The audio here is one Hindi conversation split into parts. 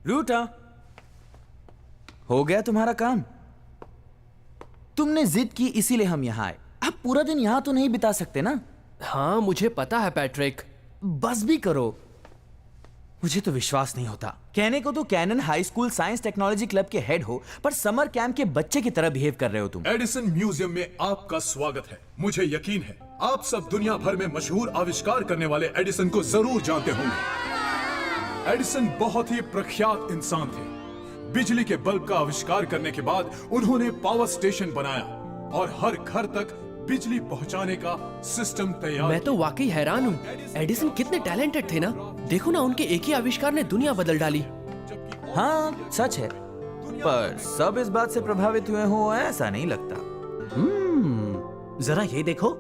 रूटा, हो गया तुम्हारा काम? तुमने जिद की इसीलिए हम यहाँ आए। आप पूरा दिन यहाँ तो नहीं बिता सकते ना? हाँ मुझे पता है पैट्रिक। बस भी करो, मुझे तो विश्वास नहीं होता। कहने को तो Canon high school science technology club के हेड हो, पर समर कैंप के बच्चे की तरह बिहेव कर रहे हो तुम। एडिसन म्यूजियम में आपका स्वागत है। मुझे यकीन है आप सब दुनिया भर में मशहूर आविष्कार करने वाले एडिसन को जरूर जानते होंगे। एडिसन बहुत ही प्रख्यात इंसान थे। बिजली के बल्ब का आविष्कार करने के बाद उन्होंने पावर स्टेशन बनाया और हर घर तक बिजली पहुंचाने का सिस्टम तैयार। मैं तो वाकई हैरान हूँ, एडिसन कितने टैलेंटेड थे ना। देखो ना, उनके एक ही आविष्कार ने दुनिया बदल डाली। हाँ सच है, पर सब इस बात से प्रभावित हुए हो ऐसा नहीं लगता। जरा ये देखो,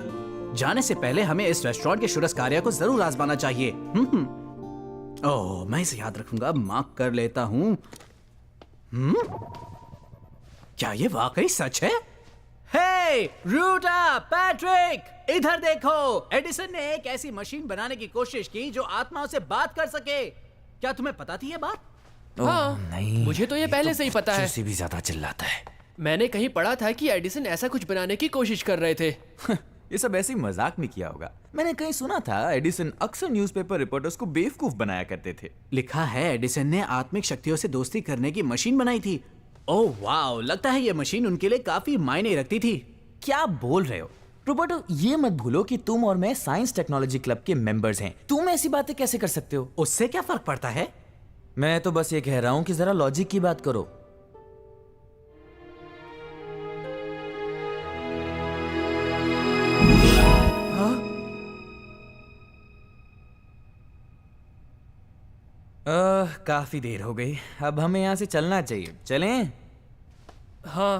जाने से पहले हमें इस रेस्टोरेंट के शुरस कार्य को जरूर आजमाना चाहिए। ओह, मैं इसे याद रखूंगा, मार्क कर लेता हूँ। क्या ये वाकई सच है? हे रूटा, पैट्रिक, इधर देखो। एडिसन ने एक ऐसी मशीन बनाने की कोशिश की जो आत्माओं से बात कर सके। क्या तुम्हें पता थी ये बात? हाँ, नहीं, मुझे तो ये पहले से ही पता है। से भी ज्यादा चिल्लाता है। मैंने कहीं पढ़ा था कि एडिसन ऐसा कुछ बनाने की कोशिश कर रहे थे। ये सब ऐसे ही मजाक में किया होगा। मैंने कहीं सुना था एडिसन अक्सर न्यूज़पेपर रिपोर्टर्स को बेवकूफ बनाया करते थे। लिखा है एडिसन ने आत्मिक शक्तियों से दोस्ती करने की मशीन बनाई थी। ओह वाओ, लगता है ये मशीन उनके लिए काफी मायने रखती थी। क्या बोल रहे हो रोबर्टो? ये मत भूलो कि तुम और मैं साइंस टेक्नोलॉजी क्लब के मेंबर्स हैं। तुम ऐसी बातें कैसे कर सकते हो? उससे क्या फर्क पड़ता है? मैं तो बस ये कह रहा हूं कि जरा लॉजिक की बात करो। काफी देर हो गई, अब हमें यहाँ से चलना चाहिए। चलें? हाँ,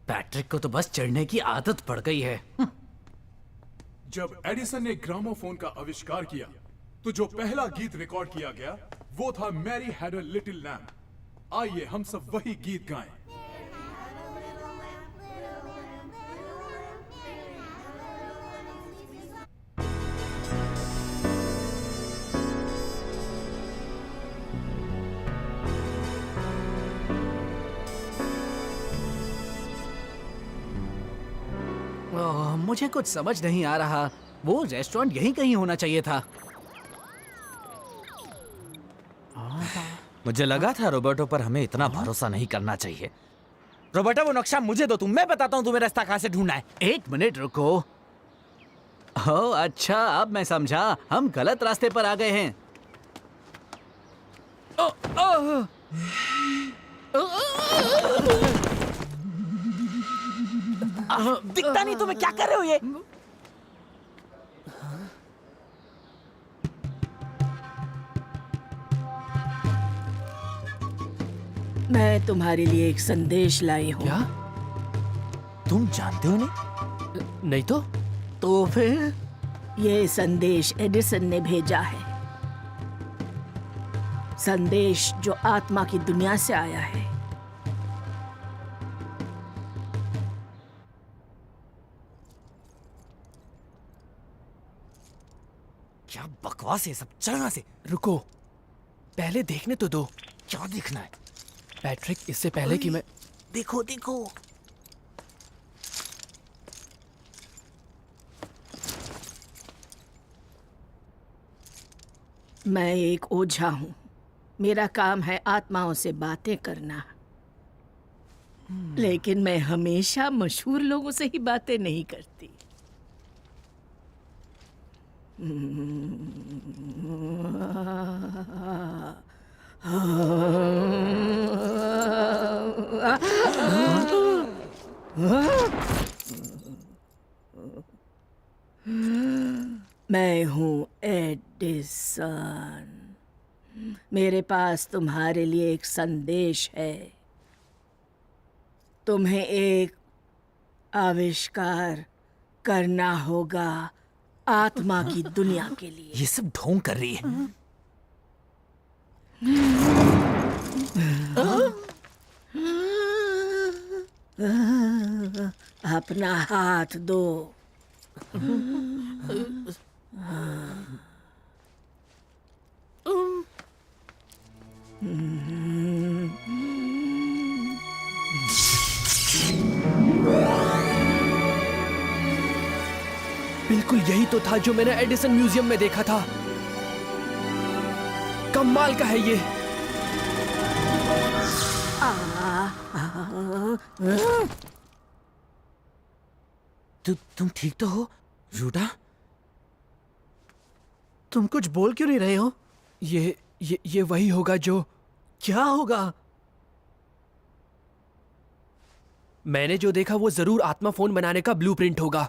पैट्रिक को तो बस चढ़ने की आदत पड़ गई है। जब एडिसन ने ग्रामोफोन का आविष्कार किया तो जो पहला गीत रिकॉर्ड किया गया वो था Mary had a little lamp. आइए हम सब वही गीत गाएं। मुझे कुछ समझ नहीं आ रहा। वो रेस्टोरेंट यहीं कहीं होना चाहिए था। मुझे लगा था रोबर्टो, पर हमें इतना भरोसा नहीं करना चाहिए। रोबर्टो, वो नक्शा मुझे दो, मैं बताता हूँ तुम्हें रास्ता कहाँ से ढूंढना है। एक मिनट रुको। ओह अच्छा, अब मैं समझा, हम गलत रास्ते पर आ गए हैं। दिखता नहीं तुम्हें, क्या कर रहे हो ये? मैं तुम्हारे लिए एक संदेश लाई हूँ। क्या? तुम जानते हो नहीं? नहीं तो फिर ये संदेश एडिसन ने भेजा है। संदेश जो आत्मा की दुनिया से आया है। क्या बकवास है सब, चलना से। रुको, पहले देखने तो दो। क्या दिखना है? पैट्रिक, इससे पहले कि मैं... देखो देखो। मैं एक ओझा हूँ। मेरा काम है आत्माओं से बातें करना। लेकिन मैं हमेशा मशहूर लोगों से ही बातें नहीं करती। मैं हूँ एडिसन। मेरे पास तुम्हारे लिए एक संदेश है। तुम्हें एक आविष्कार करना होगा आत्मा की दुनिया के लिए। ये सब ढोंग कर रही है। अपना हाथ दो। बिल्कुल यही तो था जो मैंने एडिसन म्यूजियम में देखा था। कमाल का है ये। तुम ठीक तो हो रूटा? तुम कुछ बोल क्यों नहीं रहे हो? ये वही होगा जो क्या होगा? मैंने जो देखा वो जरूर आत्मा फोन बनाने का ब्लूप्रिंट होगा।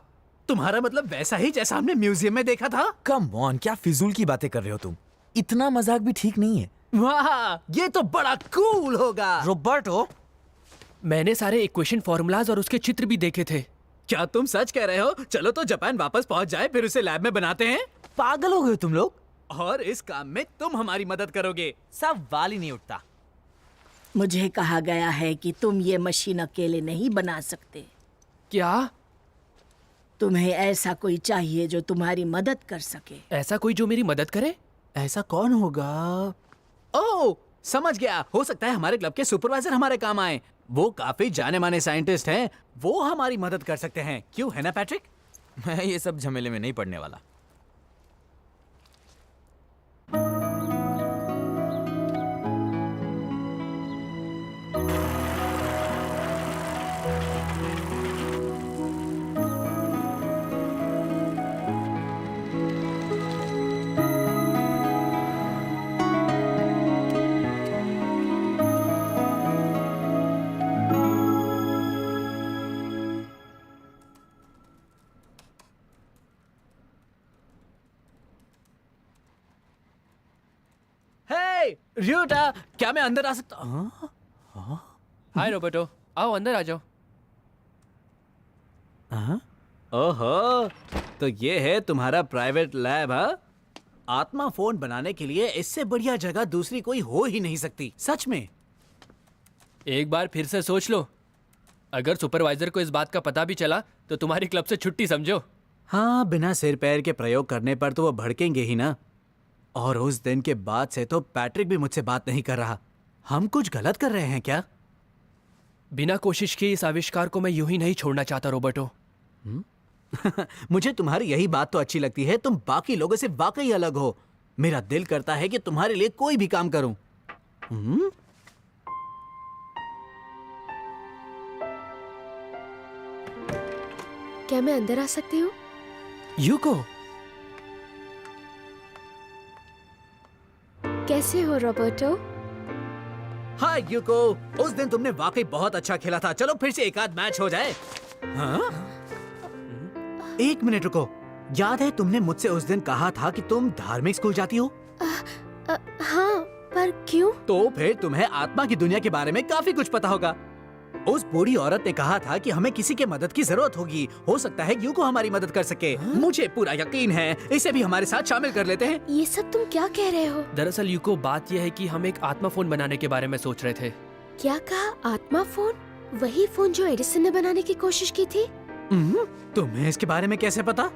तुम्हारा मतलब वैसा ही जैसा हमने म्यूजियम में देखा था? कम ऑन, क्या फिजूल की बातें कर रहे हो तुम? इतना मजाक भी ठीक नहीं है। वाह, ये तो बड़ा कूल होगा। रोबर्टो, मैंने सारे इक्वेशन फॉर्मूलाज और उसके चित्र भी देखे थे। क्या तुम सच कह रहे हो? चलो तो जापान वापस पहुंच जाए, फिर उसे लैब में बनाते हैं। पागल हो गए तुम लोग? और इस काम में तुम हमारी मदद करोगे। सवाल ही नहीं उठता। मुझे कहा गया है कि तुम ये मशीन अकेले नहीं बना सकते। क्या तुम्हें ऐसा कोई चाहिए जो तुम्हारी मदद कर सके। ऐसा कोई जो मेरी मदद करे? ऐसा कौन होगा? ओह, समझ गया। हो सकता है हमारे क्लब के सुपरवाइजर हमारे काम आए। वो काफी जाने माने साइंटिस्ट हैं, वो हमारी मदद कर सकते हैं। क्यों, है ना पैट्रिक? मैं ये सब झमेले में नहीं पड़ने वाला। हे रियोटा, क्या मैं अंदर आ सकता हूँ? हाय रोबर्टो, आओ अंदर आ जाओ। ओहो, तो ये है तुम्हारा प्राइवेट लैब? हाँ, आत्मा फोन बनाने के लिए इससे बढ़िया जगह दूसरी कोई हो ही नहीं सकती। सच में। एक बार फिर से सोच लो, अगर सुपरवाइजर को इस बात का पता भी चला तो तुम्हारी क्लब से छुट्टी समझो। हाँ, बिना सिर पैर के प्रयोग करने पर तो वो भड़केंगे ही ना। और उस दिन के बाद से तो पैट्रिक भी मुझसे बात नहीं कर रहा। हम कुछ गलत कर रहे हैं क्या? बिना कोशिश किए इस आविष्कार को मैं यूं ही नहीं छोड़ना चाहता रोबर्टो। मुझे तुम्हारी यही बात तो अच्छी लगती है, तुम बाकी लोगों से वाकई अलग हो। मेरा दिल करता है कि तुम्हारे लिए कोई भी काम करूं। क्या मैं अंदर आ सकती हूँ? यूको, कैसे हो रॉबर्टो? हाय यूको, उस दिन तुमने वाकई बहुत अच्छा खेला था। चलो फिर से एक आध मैच हो जाए। हाँ? एक मिनट रुको, याद है तुमने मुझसे उस दिन कहा था कि तुम धार्मिक स्कूल जाती हो? हाँ, पर क्यों? तो फिर तुम्हें आत्मा की दुनिया के बारे में काफी कुछ पता होगा। उस बूढ़ी औरत ने कहा था कि हमें किसी के मदद की जरूरत होगी। हो सकता है यूको हमारी मदद कर सके। मुझे पूरा यकीन है। इसे भी हमारे साथ शामिल कर लेते हैं। ये सब तुम क्या कह रहे हो? दरअसल यूको, बात यह है कि हम एक आत्मा फोन बनाने के बारे में सोच रहे थे। क्या कहा? आत्मा फोन? वही फोन जो एडिसन ने बनाने की कोशिश की थी? तुम्हें इसके बारे में कैसे पता?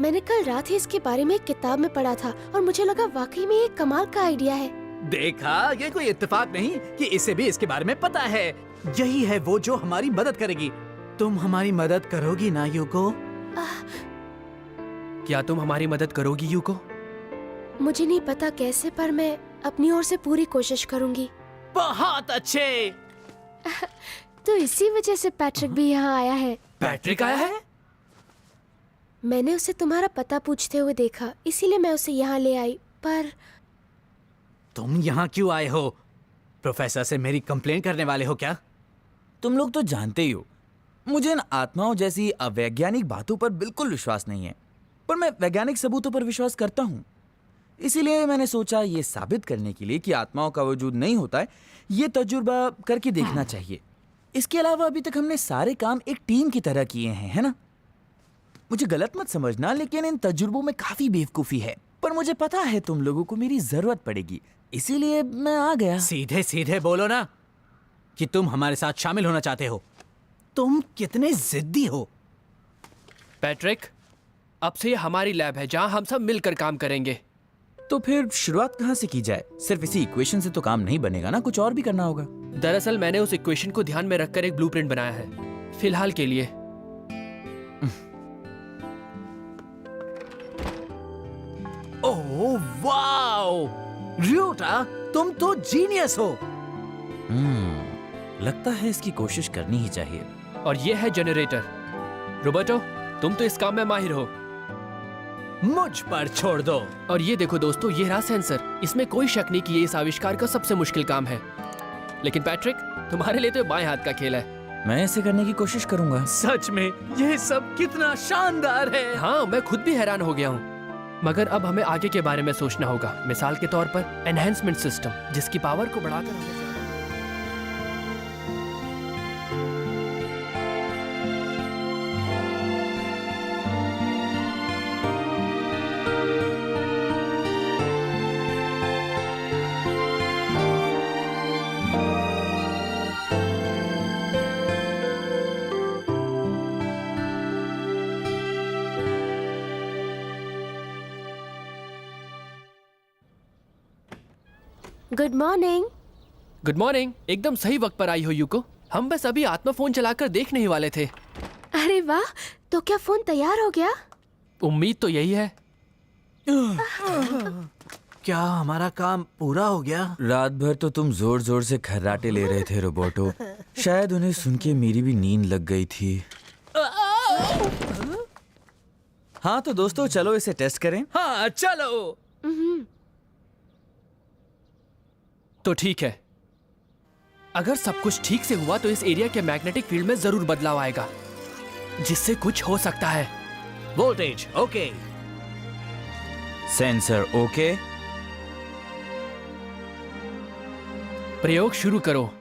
मैंने कल रात ही इसके बारे में एक किताब में पढ़ा था और मुझे लगा वाकई में ये कमाल का आइडिया है। देखा, ये कोई इत्तेफाक नहीं कि इसे भी इसके बारे में पता है। यही है वो जो हमारी मदद करेगी। तुम हमारी मदद करोगी ना यूको? क्या तुम हमारी मदद करोगी यूको? मुझे नहीं पता कैसे, पर मैं अपनी ओर से पूरी कोशिश करूंगी। बहुत अच्छे। तो इसी वजह से पैट्रिक भी यहाँ आया है। पैट्रिक आया है? मैंने उसे तुम्हारा पता पूछते हुए देखा, इसीलिए मैं उसे यहाँ ले आई। पर तुम यहाँ क्यों आए हो? प्रोफेसर से मेरी कंप्लेन करने वाले हो क्या? तुम लोग तो जानते ही हो, मुझे इन आत्माओं जैसी अवैज्ञानिक बातों पर बिल्कुल विश्वास नहीं है। पर मैं वैज्ञानिक सबूतों पर विश्वास करता हूँ। इसीलिए मैंने सोचा ये साबित करने के लिए कि आत्माओं का वजूद नहीं होता है, ये तजुर्बा करके देखना चाहिए। इसके अलावा अभी तक हमने सारे काम एक टीम की तरह किए हैं, है ना? मुझे गलत मत समझना, लेकिन इन तजुर्बों में काफी बेवकूफी है। पर मुझे पता है तुम लोगों को मेरी जरूरत पड़ेगी, इसीलिए मैं आ गया। सीधे सीधे बोलो ना कि तुम हमारे साथ शामिल होना चाहते हो। तुम कितने जिद्दी हो। पैट्रिक, अब से ये हमारी लैब है जहां हम सब मिलकर काम करेंगे। तो फिर शुरुआत कहाँ से की जाए? सिर्फ इसी इक्वेशन से तो काम नहीं बनेगा ना, कुछ और भी करना होगा। दरअसल मैंने उस इक्वेशन को ध्यान में रखकर एक ब्लूप्रिंट बनाया है, फिलहाल के लिए। ओह वाओ, रियोटा तुम तो जीनियस हो। लगता है इसकी कोशिश करनी ही चाहिए। और ये है जनरेटर। रोबर्टो, तुम तो इस काम में माहिर हो। मुझ पर छोड़ दो। और ये देखो दोस्तों, ये रहा सेंसर। इसमें कोई शक नहीं कि ये इस आविष्कार का सबसे मुश्किल काम है। लेकिन पैट्रिक, तुम्हारे लिए तो ये बाएं हाथ का खेल है। मैं इसे करने की कोशिश करूंगा। सच में यह सब कितना शानदार है। हाँ, मैं खुद भी हैरान हो गया हूँ। मगर अब हमें आगे के बारे में सोचना होगा। मिसाल के तौर पर एनहेंसमेंट सिस्टम, जिसकी पावर को बढ़ाकर हमें ज्यादा- गुड मॉर्निंग। Good morning. एकदम सही वक्त पर आई हो यूको। हम बस अभी आत्मा फोन चलाकर देखने ही वाले थे। अरे वाह, तो क्या फोन तैयार हो गया? उम्मीद तो यही है। क्या हमारा काम पूरा हो गया? रात भर तो तुम जोर जोर से खर्राटे ले रहे थे रोबोटो। शायद उन्हें सुन के मेरी भी नींद लग गई थी। हाँ तो दोस्तों, चलो इसे टेस्ट करें। हाँ चलो। तो ठीक है, अगर सब कुछ ठीक से हुआ तो इस एरिया के मैग्नेटिक फील्ड में जरूर बदलाव आएगा, जिससे कुछ हो सकता है। Voltage okay, sensor okay. प्रयोग शुरू करो।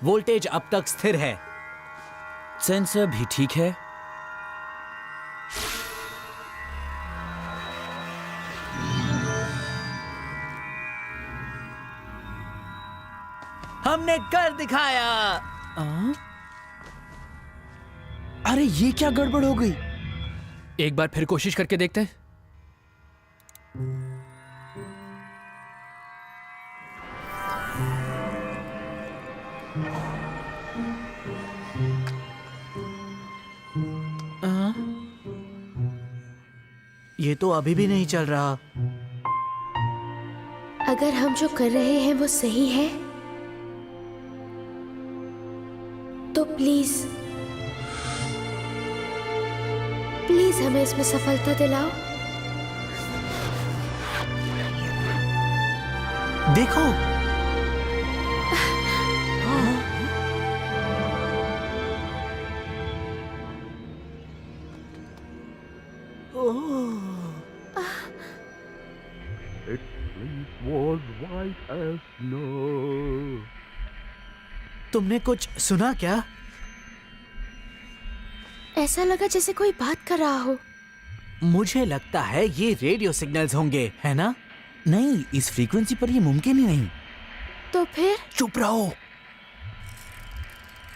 वोल्टेज अब तक स्थिर है। सेंसर भी ठीक है। हमने कर दिखाया। अरे ये क्या गड़बड़ हो गई? एक बार फिर कोशिश करके देखते हैं। ये तो अभी भी नहीं चल रहा। अगर हम जो कर रहे हैं वो सही है तो प्लीज प्लीज हमें इसमें सफलता दिलाओ। देखो, was white as snow. तुमने कुछ सुना क्या? ऐसा लगा जैसे कोई बात कर रहा हो। मुझे लगता है ये रेडियो सिग्नल्स होंगे, है ना? नहीं, इस फ्रीक्वेंसी पर ये मुमकिन ही नहीं। तो फिर चुप रहो।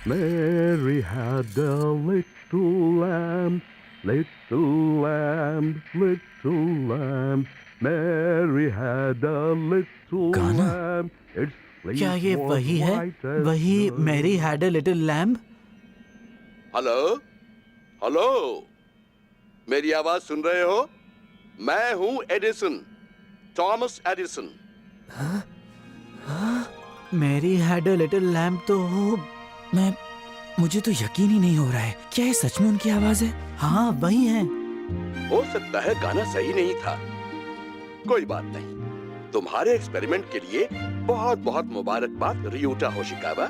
Mary had a little lamb, little lamb, little lamb. Mary had a little गाना? lamb. Its fleece क्या ये was वही है? white as वही snow. Mary had a little lamb? Hello hello, मेरी आवाज सुन रहे हो? मैं हूं Edison, Thomas Edison. Mary had a little lamb तो मुझे तो यकीन ही नहीं हो रहा है। क्या ये सच में उनकी आवाज है? हाँ वही है। हो सकता है गाना सही नहीं था। कोई बात नहीं, तुम्हारे एक्सपेरिमेंट के लिए बहुत बहुत मुबारकबाद रियोटा होशिकावा।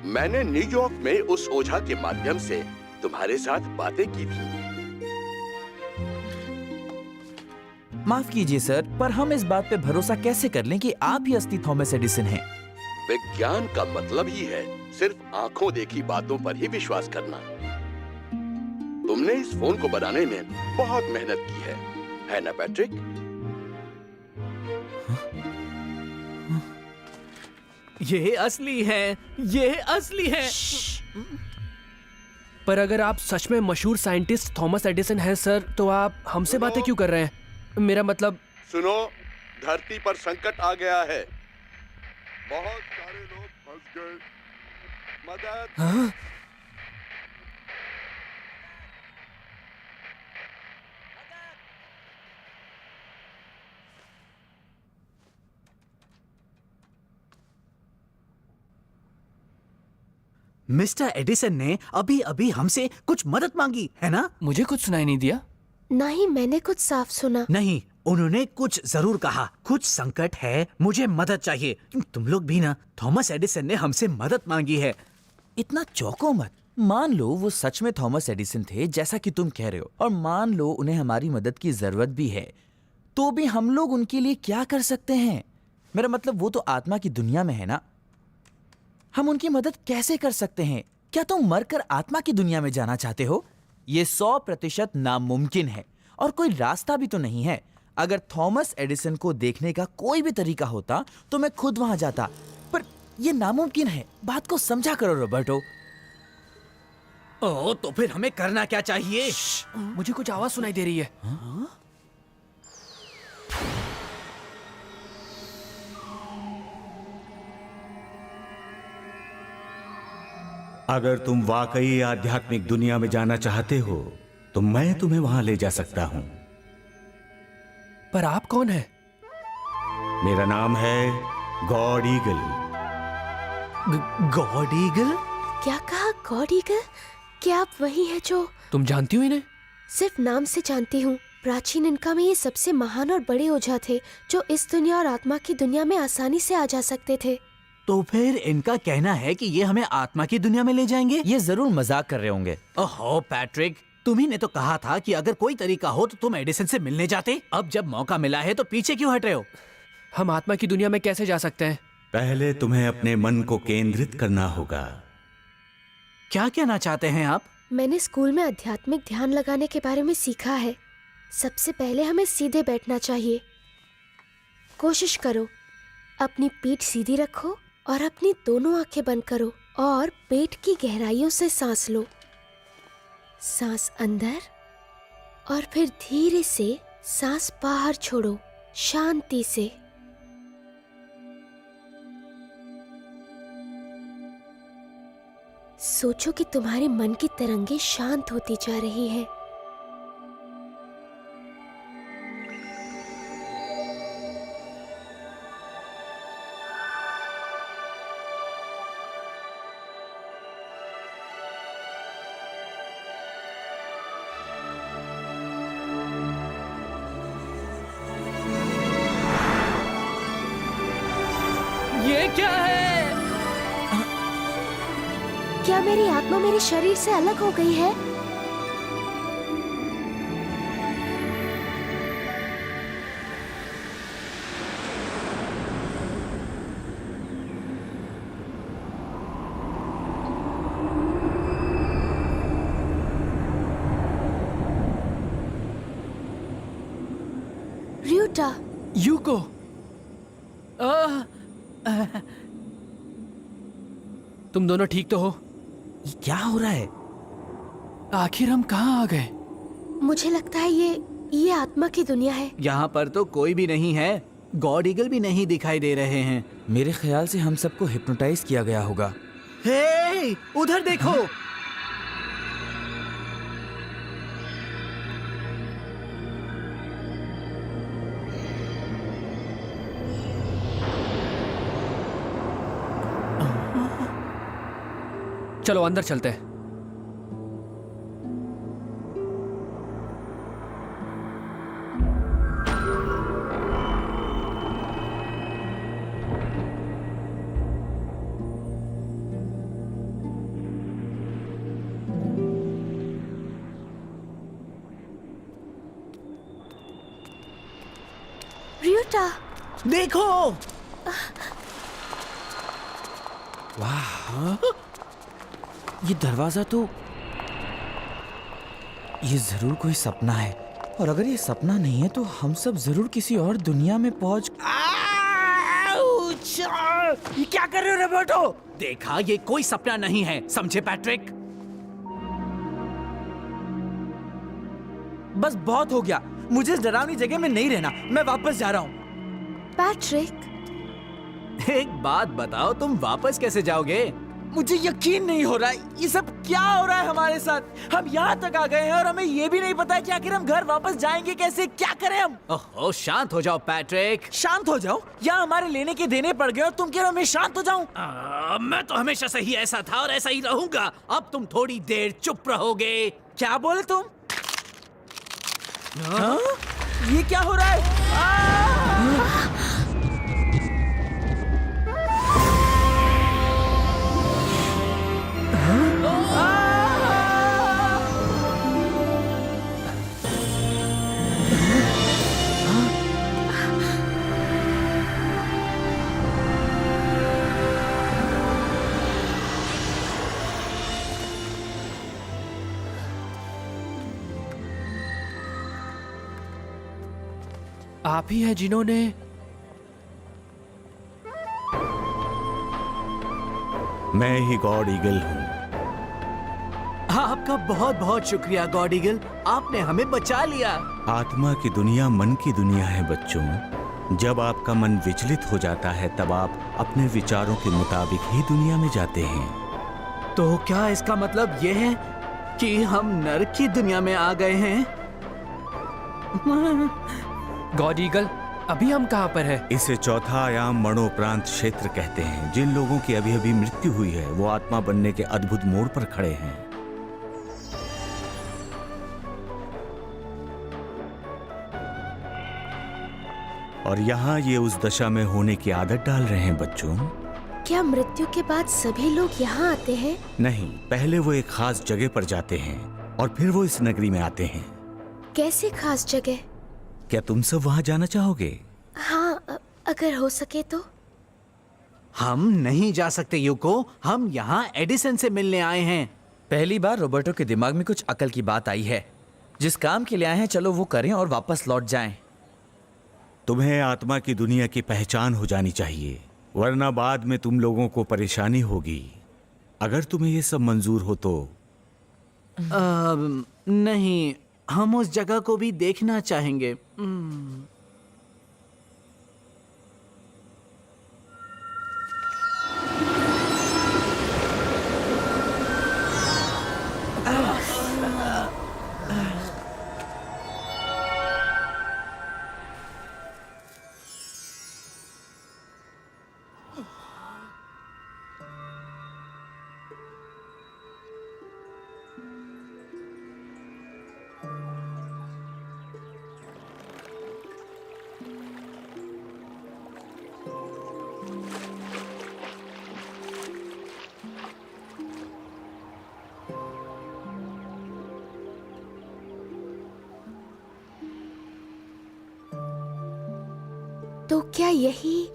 मैंने न्यूयॉर्क में उस ओझा के माध्यम से तुम्हारे साथ बातें की थी। माफ कीजिए सर, पर हम इस बात पे भरोसा कैसे कर लें कि आप ही असली थॉमस एडिसन हैं? विज्ञान का मतलब ही है सिर्फ आंखों देखी बातों पर ही विश्वास करना। तुमने इस फोन को बनाने में बहुत मेहनत की है ना पैट्रिक? ये असली है, ये असली है। पर अगर आप सच में मशहूर साइंटिस्ट थॉमस एडिसन हैं सर, तो आप हमसे बातें क्यों कर रहे हैं? मेरा मतलब सुनो, धरती पर संकट आ गया है, बहुत सारे लोग फंस गए, मदद। हाँ? मिस्टर एडिसन ने अभी अभी हमसे कुछ मदद मांगी है ना? मुझे कुछ सुनाई नहीं दिया। नहीं, मैंने कुछ साफ सुना। नहीं, उन्होंने कुछ जरूर कहा, कुछ संकट है, मुझे मदद चाहिए। तुम लोग भी ना, थॉमस एडिसन ने हमसे मदद मांगी है। इतना चौंको मत। मान लो वो सच में थॉमस एडिसन थे जैसा कि तुम कह रहे हो, और मान लो उन्हें हमारी मदद की जरूरत भी है, तो भी हम लोग उनके लिए क्या कर सकते हैं? मेरा मतलब वो तो आत्मा की दुनिया में है ना, हम उनकी मदद कैसे कर सकते हैं? क्या तुम मरकर आत्मा की दुनिया में जाना चाहते हो? ये 100% नामुमकिन है और कोई रास्ता भी तो नहीं है। अगर थॉमस एडिसन को देखने का कोई भी तरीका होता तो मैं खुद वहां जाता, पर यह नामुमकिन है। बात को समझा करो रॉबर्टो। ओह, तो फिर हमें करना क्या चाहिए? मुझे कुछ आवाज सुनाई दे रही है। अगर तुम वाकई आध्यात्मिक दुनिया में जाना चाहते हो तो मैं तुम्हें वहां ले जा सकता हूं। पर आप कौन हैं? मेरा नाम है गॉड ईगल। God eagle? क्या कहा? God eagle? क्या आप वही हैं जो? तुम जानती हो इन्हें? सिर्फ नाम से जानती हूँ। प्राचीन इनका में ये सबसे महान और बड़े ओझा थे जो इस दुनिया और आत्मा की दुनिया में आसानी से आ जा सकते थे। तो फिर इनका कहना है कि ये हमें आत्मा की दुनिया में ले जाएंगे? ये जरूर मजाक कर रहे होंगे। ओहो पैट्रिक, तुम्ही ने तो कहा था कि अगर कोई तरीका हो तो तुम एडिसन से मिलने जाते। अब जब मौका मिला है तो पीछे क्यों हट रहे हो? हम आत्मा की दुनिया में कैसे जा सकते हैं? पहले तुम्हें अपने मन को केंद्रित करना होगा। क्या कहना चाहते हैं आप? मैंने स्कूल में आध्यात्मिक ध्यान लगाने के बारे में सीखा है। सबसे पहले हमें सीधे बैठना चाहिए। कोशिश करो, अपनी पीठ सीधी रखो और अपनी दोनों आंखें बंद करो और पेट की गहराइयों से सांस लो। सांस अंदर और फिर धीरे से सांस बाहर छोड़ो, शांति से। सोचो कि तुम्हारे मन की तरंगें शांत होती जा रही हैं। ये क्या है? क्या मेरी आत्मा मेरे शरीर से अलग हो गई है? र्यूटा, यूको, तुम दोनों ठीक तो हो? ये क्या हो रहा है? आखिर हम कहाँ आ गए? मुझे लगता है ये आत्मा की दुनिया है। यहाँ पर तो कोई भी नहीं है। गॉड ईगल भी नहीं दिखाई दे रहे हैं। मेरे ख्याल से हम सबको हिप्नोटाइज किया गया होगा। हे, उधर देखो। चलो अंदर चलते हैं। र्यूटा, देखो। ये दरवाजा तो, ये जरूर कोई सपना है, और अगर ये सपना नहीं है तो हम सब जरूर किसी और दुनिया में पहुंच। आउच! ये क्या कर रहे हो रोबोटो? देखा, ये कोई सपना नहीं है, समझे पैट्रिक? बस बहुत हो गया, मुझे इस डरावनी जगह में नहीं रहना, मैं वापस जा रहा हूँ। पैट्रिक, एक बात बताओ, तुम वापस कैसे जाओगे? मुझे यकीन नहीं हो रहा है, ये सब क्या हो रहा है हमारे साथ? हम यहाँ तक आ गए हैं और हमें ये भी नहीं पता है कि आखिर हम घर वापस जाएंगे कैसे, क्या करें हम? ओहो, शांत हो जाओ पैट्रिक। शांत हो जाओ? यहाँ हमारे लेने के देने पड़ गए और तुम कह रहे हो मैं शांत हो जाऊं? मैं तो हमेशा से ही ऐसा था और ऐसा ही रहूंगा। अब तुम थोड़ी देर चुप रहोगे। क्या बोले तुम? हाँ? ये क्या हो रहा है? आप ही हैं जिन्होंने मैं ही गॉड ईगल हूँ। आपका बहुत बहुत शुक्रिया गॉड ईगल, आपने हमें बचा लिया। आत्मा की दुनिया मन की दुनिया है बच्चों। जब आपका मन विचलित हो जाता है तब आप अपने विचारों के मुताबिक ही दुनिया में जाते हैं। तो क्या इसका मतलब ये है कि हम नरक की दुनिया में आ गए हैं? गॉड ईगल, अभी हम कहाँ पर हैं? इसे चौथा आयाम मरणोपरांत क्षेत्र कहते हैं। जिन लोगों की अभी अभी मृत्यु हुई है वो आत्मा बनने के अद्भुत मोड़ पर खड़े हैं। और यहाँ ये उस दशा में होने की आदत डाल रहे हैं बच्चों। क्या मृत्यु के बाद सभी लोग यहाँ आते हैं? नहीं, पहले वो एक खास जगह पर जाते हैं और फिर वो इस नगरी में आते हैं। कैसी खास जगह? क्या तुम सब वहाँ जाना चाहोगे? हाँ, अगर हो सके तो। हम नहीं जा सकते यूको, हम यहाँ एडिसन से मिलने आए हैं। पहली बार रोबर्टो के दिमाग में कुछ अकल की बात आई है। जिस काम के लिए आए हैं चलो वो करें और वापस लौट जाएं। तुम्हें आत्मा की दुनिया की पहचान हो जानी चाहिए, वरना बाद में तुम लोगों को परेशानी होगी। अगर तुम्हें ये सब मंजूर हो तो। नहीं, हम उस जगह को भी देखना चाहेंगे। तो क्या यही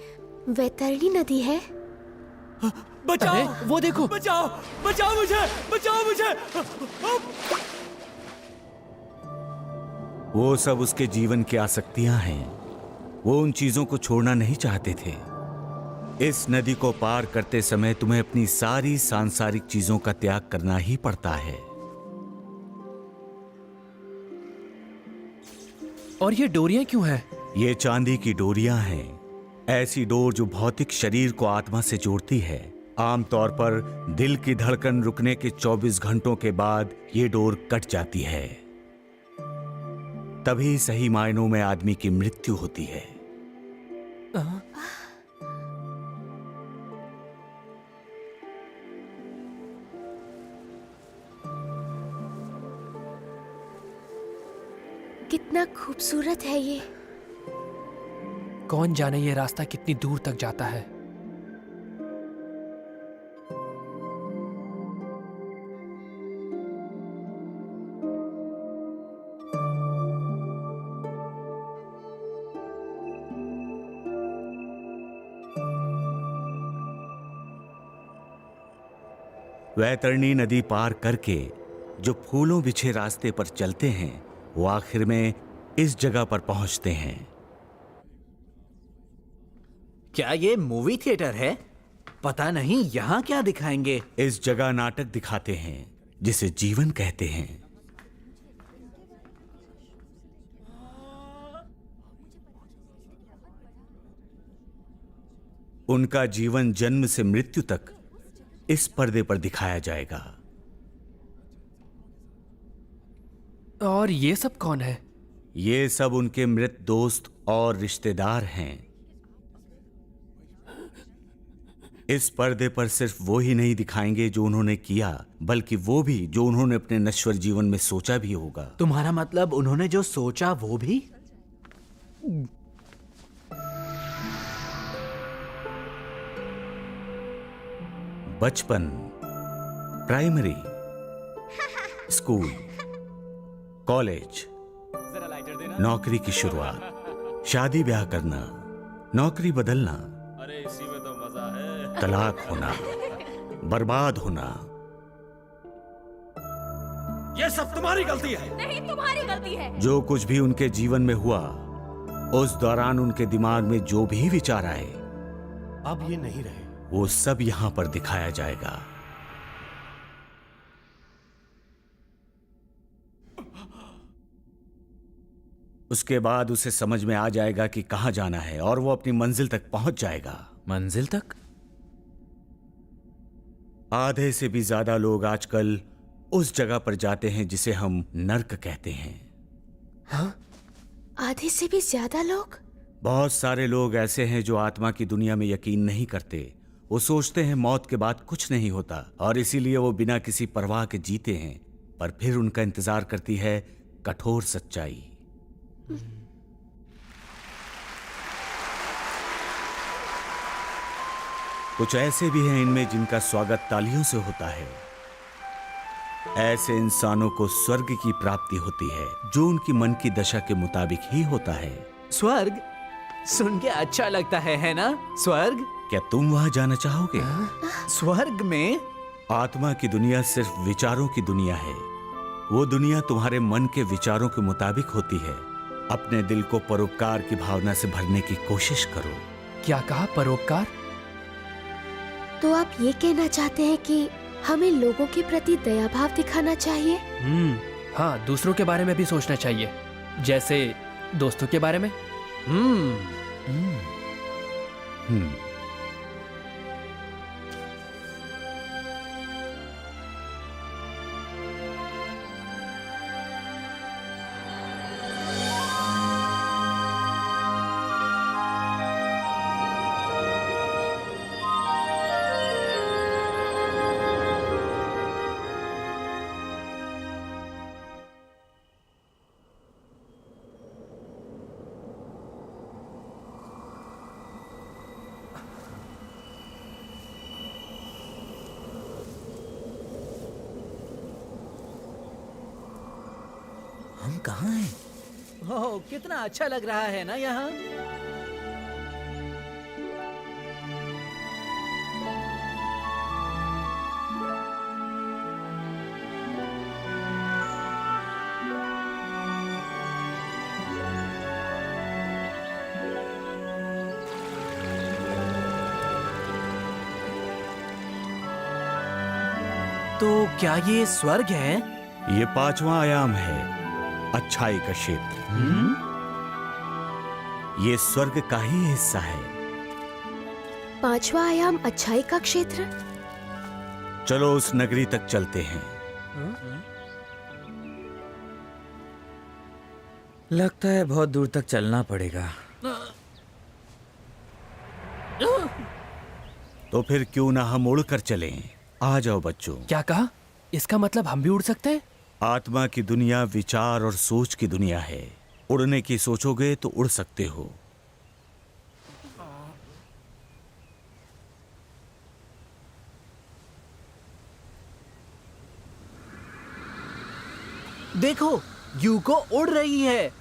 वैतरणी नदी है? बचाओ, वो देखो, बचाओ, बचाओ मुझे, बचाओ मुझे। वो सब उसके जीवन की आसक्तियां हैं। वो उन चीजों को छोड़ना नहीं चाहते थे। इस नदी को पार करते समय तुम्हें अपनी सारी सांसारिक चीजों का त्याग करना ही पड़ता है। और ये डोरियां क्यों हैं? ये चांदी की डोरियां हैं, ऐसी डोर जो भौतिक शरीर को आत्मा से जोड़ती है। आमतौर पर दिल की धड़कन रुकने के 24 घंटों के बाद ये डोर कट जाती है, तभी सही मायनों में आदमी की मृत्यु होती है। कितना खूबसूरत है ये। कौन जाने ये रास्ता कितनी दूर तक जाता है। वैतरणी नदी पार करके जो फूलों बिछे रास्ते पर चलते हैं वो आखिर में इस जगह पर पहुंचते हैं। क्या ये मूवी थिएटर है? पता नहीं यहाँ क्या दिखाएंगे। इस जगह नाटक दिखाते हैं जिसे जीवन कहते हैं। उनका जीवन जन्म से मृत्यु तक इस पर्दे पर दिखाया जाएगा। और ये सब कौन है? ये सब उनके मृत दोस्त और रिश्तेदार हैं। इस पर्दे पर सिर्फ वो ही नहीं दिखाएंगे जो उन्होंने किया, बल्कि वो भी जो उन्होंने अपने नश्वर जीवन में सोचा भी होगा। तुम्हारा मतलब उन्होंने जो सोचा वो भी? बचपन, प्राइमरी, स्कूल, कॉलेज, नौकरी की शुरुआत, शादी ब्याह करना, नौकरी बदलना, तलाक होना, बर्बाद होना। ये सब तुम्हारी गलती है। नहीं, तुम्हारी गलती है। जो कुछ भी उनके जीवन में हुआ, उस दौरान उनके दिमाग में जो भी विचार आए, अब ये नहीं रहे। वो सब यहां पर दिखाया जाएगा। उसके बाद उसे समझ में आ जाएगा कि कहां जाना है और वो अपनी मंजिल तक पहुंच जाएगा। मंजिल तक? आधे से भी ज्यादा लोग आजकल उस जगह पर जाते हैं जिसे हम नर्क कहते हैं। हाँ? आधे से भी ज्यादा लोग? बहुत सारे लोग ऐसे हैं जो आत्मा की दुनिया में यकीन नहीं करते। वो सोचते हैं मौत के बाद कुछ नहीं होता और इसीलिए वो बिना किसी परवाह के जीते हैं, पर फिर उनका इंतजार करती है कठोर सच्चाई। कुछ ऐसे भी हैं इनमें जिनका स्वागत तालियों से होता है। ऐसे इंसानों को स्वर्ग की प्राप्ति होती है जो उनकी मन की दशा के मुताबिक ही होता है। स्वर्ग सुन के अच्छा लगता है ना? स्वर्ग? क्या तुम वहां जाना चाहोगे? स्वर्ग में आत्मा की दुनिया सिर्फ विचारों की दुनिया है। वो दुनिया तुम्हारे मन के विचारों के मुताबिक होती है। अपने दिल को परोपकार की भावना से भरने की कोशिश करो। क्या कहा? परोपकार? तो आप ये कहना चाहते हैं कि हमें लोगों के प्रति दया भाव दिखाना चाहिए? हाँ, दूसरों के बारे में भी सोचना चाहिए, जैसे दोस्तों के बारे में। हम कहाँ हैं? ओह, कितना अच्छा लग रहा है ना यहाँ। तो क्या ये स्वर्ग है? ये 5वां आयाम है, अच्छाई का क्षेत्र। ये स्वर्ग का ही हिस्सा है। 5वां आयाम अच्छाई का क्षेत्र? चलो उस नगरी तक चलते हैं। लगता है बहुत दूर तक चलना पड़ेगा। तो फिर क्यों ना हम उड़कर चलें? आ जाओ बच्चों। क्या कहा? इसका मतलब हम भी उड़ सकते हैं? आत्मा की दुनिया विचार और सोच की दुनिया है। उड़ने की सोचोगे तो उड़ सकते हो। देखो, यूको उड़ रही है।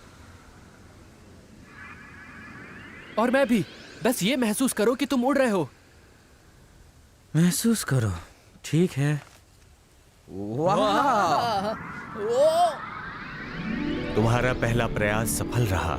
और मैं भी। बस ये महसूस करो कि तुम उड़ रहे हो। महसूस करो, ठीक है। वाह! तुम्हारा पहला प्रयास सफल रहा।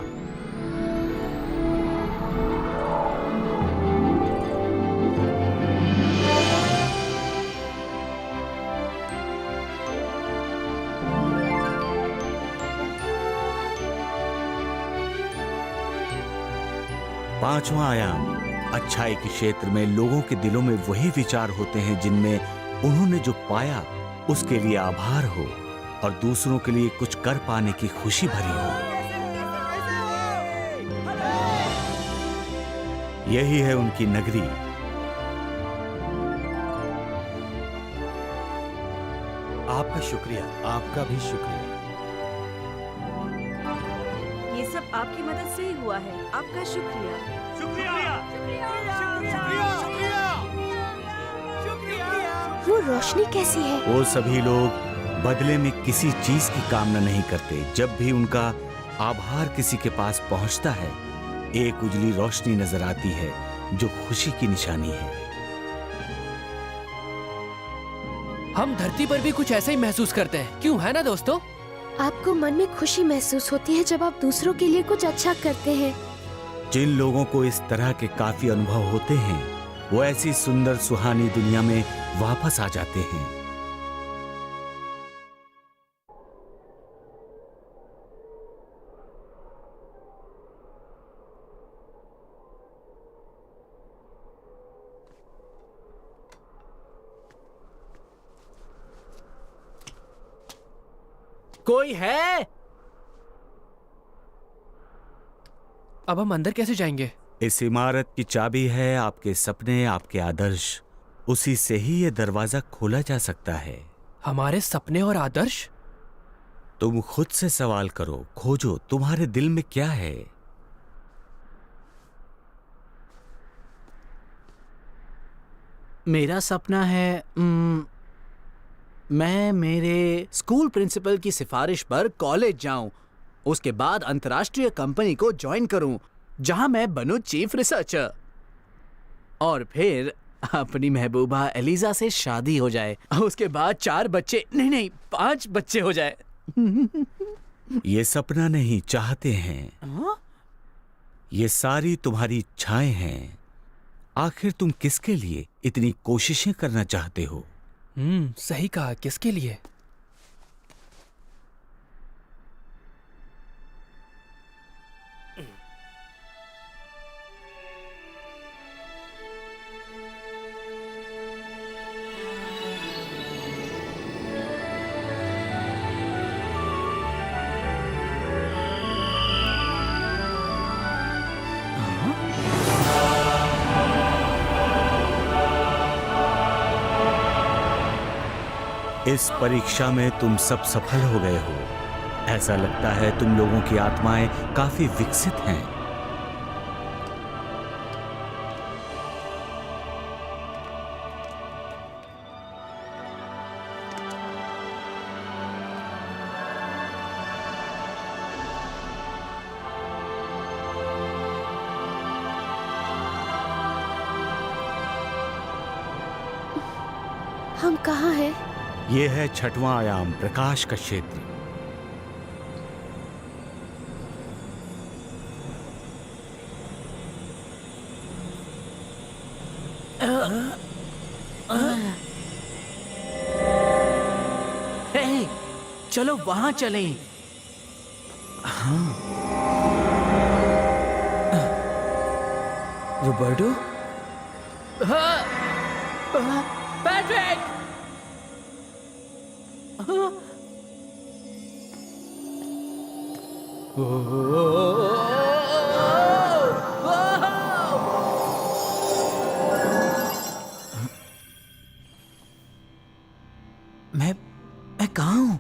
पांचवा आयाम, अच्छाई के क्षेत्र में लोगों के दिलों में वही विचार होते हैं जिनमें उन्होंने जो पाया उसके लिए आभार हो और दूसरों के लिए कुछ कर पाने की खुशी भरी हो। यही है उनकी नगरी। आपका शुक्रिया, आपका भी शुक्रिया। ये सब आपकी मदद से ही हुआ है। आपका शुक्रिया। वो रोशनी कैसी है? वो सभी लोग बदले में किसी चीज की कामना नहीं करते। जब भी उनका आभार किसी के पास पहुंचता है, एक उजली रोशनी नजर आती है जो खुशी की निशानी है। हम धरती पर भी कुछ ऐसा ही महसूस करते हैं, क्यों है ना दोस्तों? आपको मन में खुशी महसूस होती है जब आप दूसरों के लिए कुछ अच्छा करते हैं। जिन लोगों को इस तरह के काफी अनुभव होते हैं, वो ऐसी सुंदर सुहानी दुनिया में वापस आ जाते हैं। कोई है? अब हम अंदर कैसे जाएंगे? इस इमारत की चाबी है आपके सपने, आपके आदर्श। उसी से ही ये दरवाजा खोला जा सकता है। हमारे सपने और आदर्श? तुम खुद से सवाल करो, खोजो तुम्हारे दिल में क्या है। मेरा सपना है मैं मेरे स्कूल प्रिंसिपल की सिफारिश पर कॉलेज जाऊं, उसके बाद अंतर्राष्ट्रीय कंपनी को ज्वाइन करूं जहां मैं बनूं चीफ रिसर्चर, और फिर अपनी महबूबा एलिजा से शादी हो जाए। उसके बाद 4 बच्चे, नहीं 5 बच्चे हो जाए। ये सपना नहीं, चाहते हैं। ये सारी तुम्हारी इच्छाएं हैं। आखिर तुम किसके लिए इतनी कोशिशें करना चाहते हो? सही कहा, किसके लिए? इस परीक्षा में तुम सब सफल हो गए हो। ऐसा लगता है तुम लोगों की आत्माएं काफी विकसित हैं। हम कहाँ हैं? यह है 6वां आयाम, प्रकाश का क्षेत्र। हे, चलो वहां चलें। रोबर्टो? पैट्रिक! मैं कहाँ हूँ?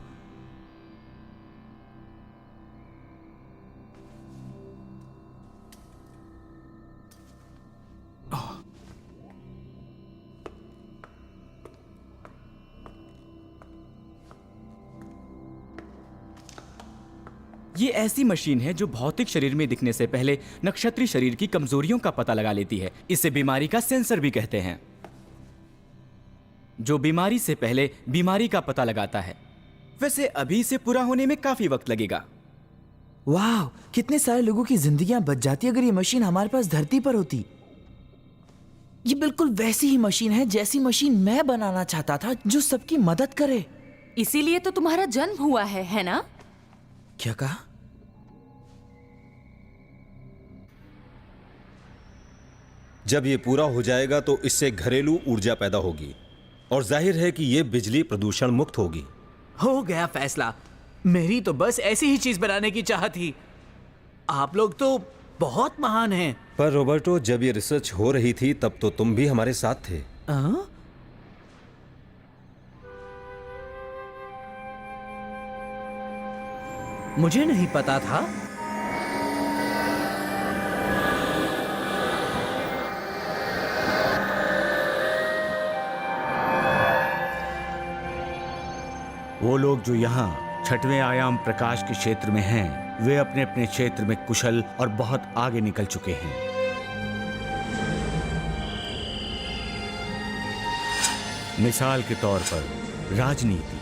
ये ऐसी मशीन है जो भौतिक शरीर में दिखने से पहले नक्षत्रीय शरीर की कमजोरियों का पता लगा लेती है। इसे बीमारी का सेंसर भी कहते हैं, जो बीमारी से पहले बीमारी का पता लगाता है। वैसे अभी इसे पूरा होने में काफी वक्त लगेगा। वाह, कितने सारे लोगों की जिंदगियां बच जाती अगर ये मशीन हमारे पास धरती पर होती। ये बिल्कुल वैसी ही मशीन है जैसी मशीन मैं बनाना चाहता था, जो सबकी मदद करे। इसीलिए तो तुम्हारा जन्म हुआ है ना? क्या कहा? जब ये पूरा हो जाएगा तो इससे घरेलू ऊर्जा पैदा होगी और जाहिर है कि ये बिजली प्रदूषण मुक्त होगी। हो गया फैसला। मेरी तो बस ऐसी ही चीज बनाने की चाहत थी। आप लोग तो बहुत महान हैं। पर रॉबर्टो, जब ये रिसर्च हो रही थी तब तो तुम भी हमारे साथ थे। मुझे नहीं पता था। वो लोग जो यहाँ छठवें आयाम प्रकाश के क्षेत्र में हैं, वे अपने अपने क्षेत्र में कुशल और बहुत आगे निकल चुके हैं। मिसाल के तौर पर राजनीति,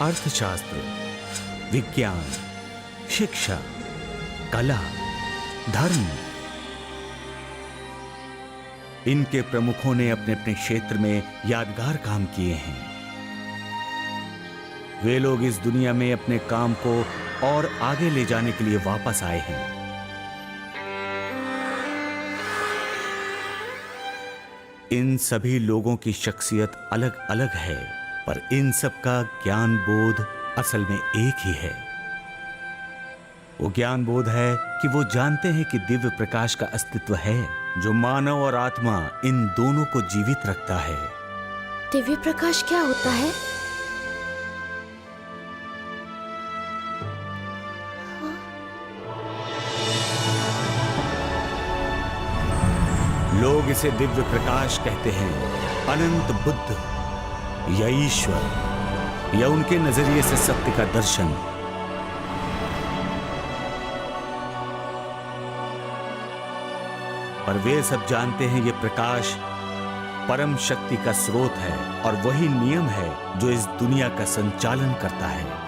अर्थशास्त्र, विज्ञान, शिक्षा, कला, धर्म, इनके प्रमुखों ने अपने अपने क्षेत्र में यादगार काम किए हैं। वे लोग इस दुनिया में अपने काम को और आगे ले जाने के लिए वापस आए हैं। इन सभी लोगों की शख्सियत अलग अलग है, पर इन सब का ज्ञान बोध असल में एक ही है। वो ज्ञान बोध है कि वो जानते हैं कि दिव्य प्रकाश का अस्तित्व है जो मानव और आत्मा इन दोनों को जीवित रखता है। दिव्य प्रकाश क्या होता है? लोग इसे दिव्य प्रकाश कहते हैं, अनंत बुद्ध या ईश्वर या उनके नजरिए से सत्य का दर्शन। पर वे सब जानते हैं ये प्रकाश परम शक्ति का स्रोत है और वही नियम है जो इस दुनिया का संचालन करता है।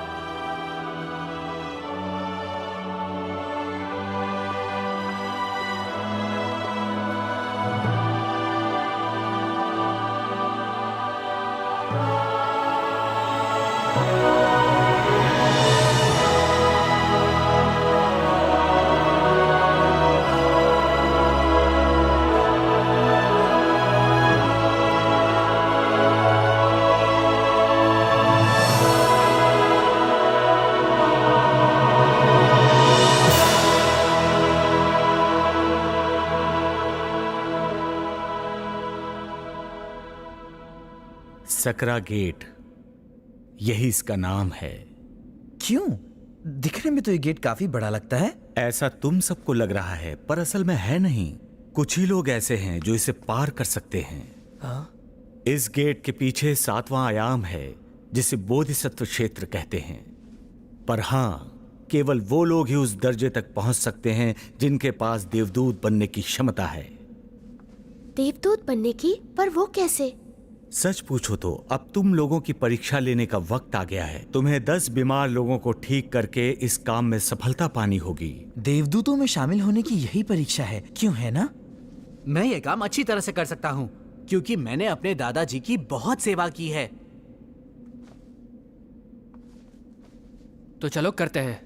सकरा गेट, यही इसका नाम है। क्यों? दिखने में तो ये गेट काफी बड़ा लगता है। ऐसा तुम सबको लग रहा है, पर असल में है नहीं। कुछ ही लोग ऐसे हैं जो इसे पार कर सकते हैं। इस गेट के पीछे 7वां आयाम है जिसे बोधिसत्व क्षेत्र कहते हैं। पर हां, केवल वो लोग ही उस दर्जे तक पहुंच सकते हैं जिनके पास देवदूत बनने की क्षमता है। देवदूत बनने की? पर वो कैसे? सच पूछो तो अब तुम लोगों की परीक्षा लेने का वक्त आ गया है। तुम्हें 10 बीमार लोगों को ठीक करके इस काम में सफलता पानी होगी। देवदूतों में शामिल होने की यही परीक्षा है, क्यों है ना? मैं ये काम अच्छी तरह से कर सकता हूँ क्योंकि मैंने अपने दादाजी की बहुत सेवा की है। तो चलो करते हैं।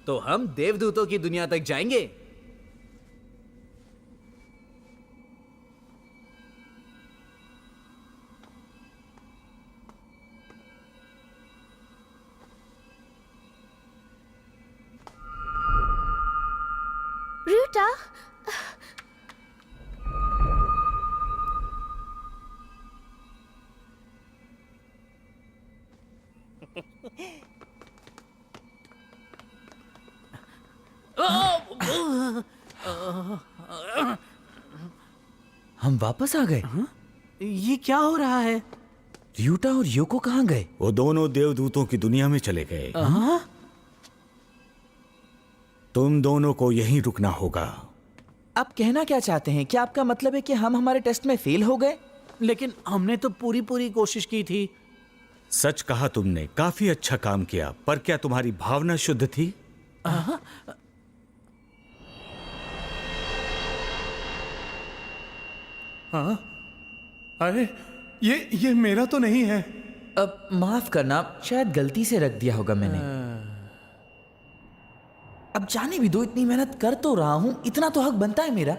तो हम देवदूतों की दुनिया तक जाएंगे। रूटा, हम वापस आ गए। ये क्या हो रहा है? र्यूटा और योको कहाँ गए? वो दोनों देवदूतों की दुनिया में चले गए। तुम दोनों को यहीं रुकना होगा। आप कहना क्या चाहते हैं? क्या आपका मतलब है कि हम हमारे टेस्ट में फेल हो गए? लेकिन हमने तो पूरी कोशिश की थी। सच कहा तुमने, काफी अच्छा काम किया, पर क्या तुम्हारी भावना शुद्ध थी? हाँ? अरे ये मेरा तो नहीं है। अब माफ करना, शायद गलती से रख दिया होगा मैंने। अब जाने भी दो, इतनी मेहनत कर तो रहा हूं, इतना तो हक बनता है मेरा।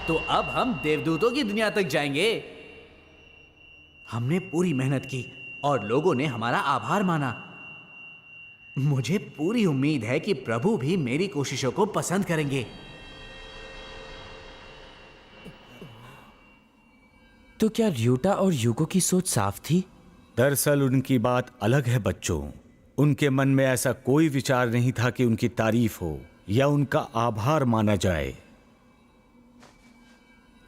तो अब हम देवदूतों की दुनिया तक जाएंगे। हमने पूरी मेहनत की और लोगों ने हमारा आभार माना। मुझे पूरी उम्मीद है कि प्रभु भी मेरी कोशिशों को पसंद करेंगे। तो क्या र्यूटा और युको की सोच साफ थी? दरअसल उनकी बात अलग है बच्चों। उनके मन में ऐसा कोई विचार नहीं था कि उनकी तारीफ हो या उनका आभार माना जाए।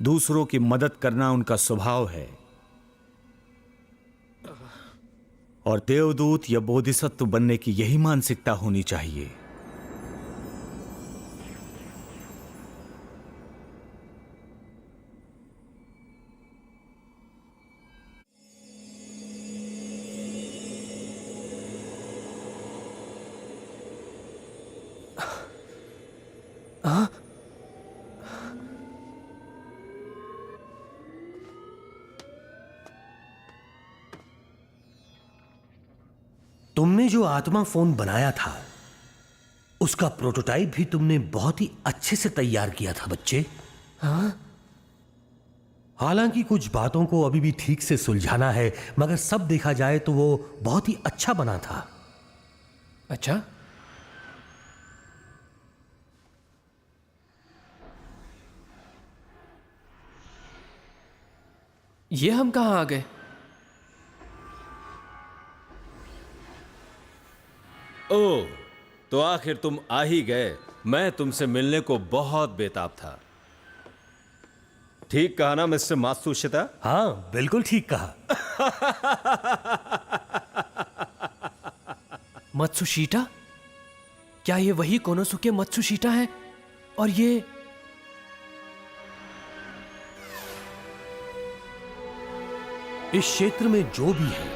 दूसरों की मदद करना उनका स्वभाव है। और देवदूत या बोधिसत्व बनने की यही मानसिकता होनी चाहिए। तुमने जो आत्मा फोन बनाया था उसका प्रोटोटाइप भी तुमने बहुत ही अच्छे से तैयार किया था बच्चे। हाँ? हालांकि कुछ बातों को अभी भी ठीक से सुलझाना है, मगर सब देखा जाए तो वो बहुत ही अच्छा बना था। अच्छा, ये हम कहां आ गए? ओह, तो आखिर तुम आ ही गए। मैं तुमसे मिलने को बहुत बेताब था। ठीक कहा ना मिस्टर मात्सुशिता? हाँ, बिल्कुल ठीक कहा। मत्सुशिता? क्या ये वही कोनोसुके मत्सुशिता है? और ये इस क्षेत्र में जो भी है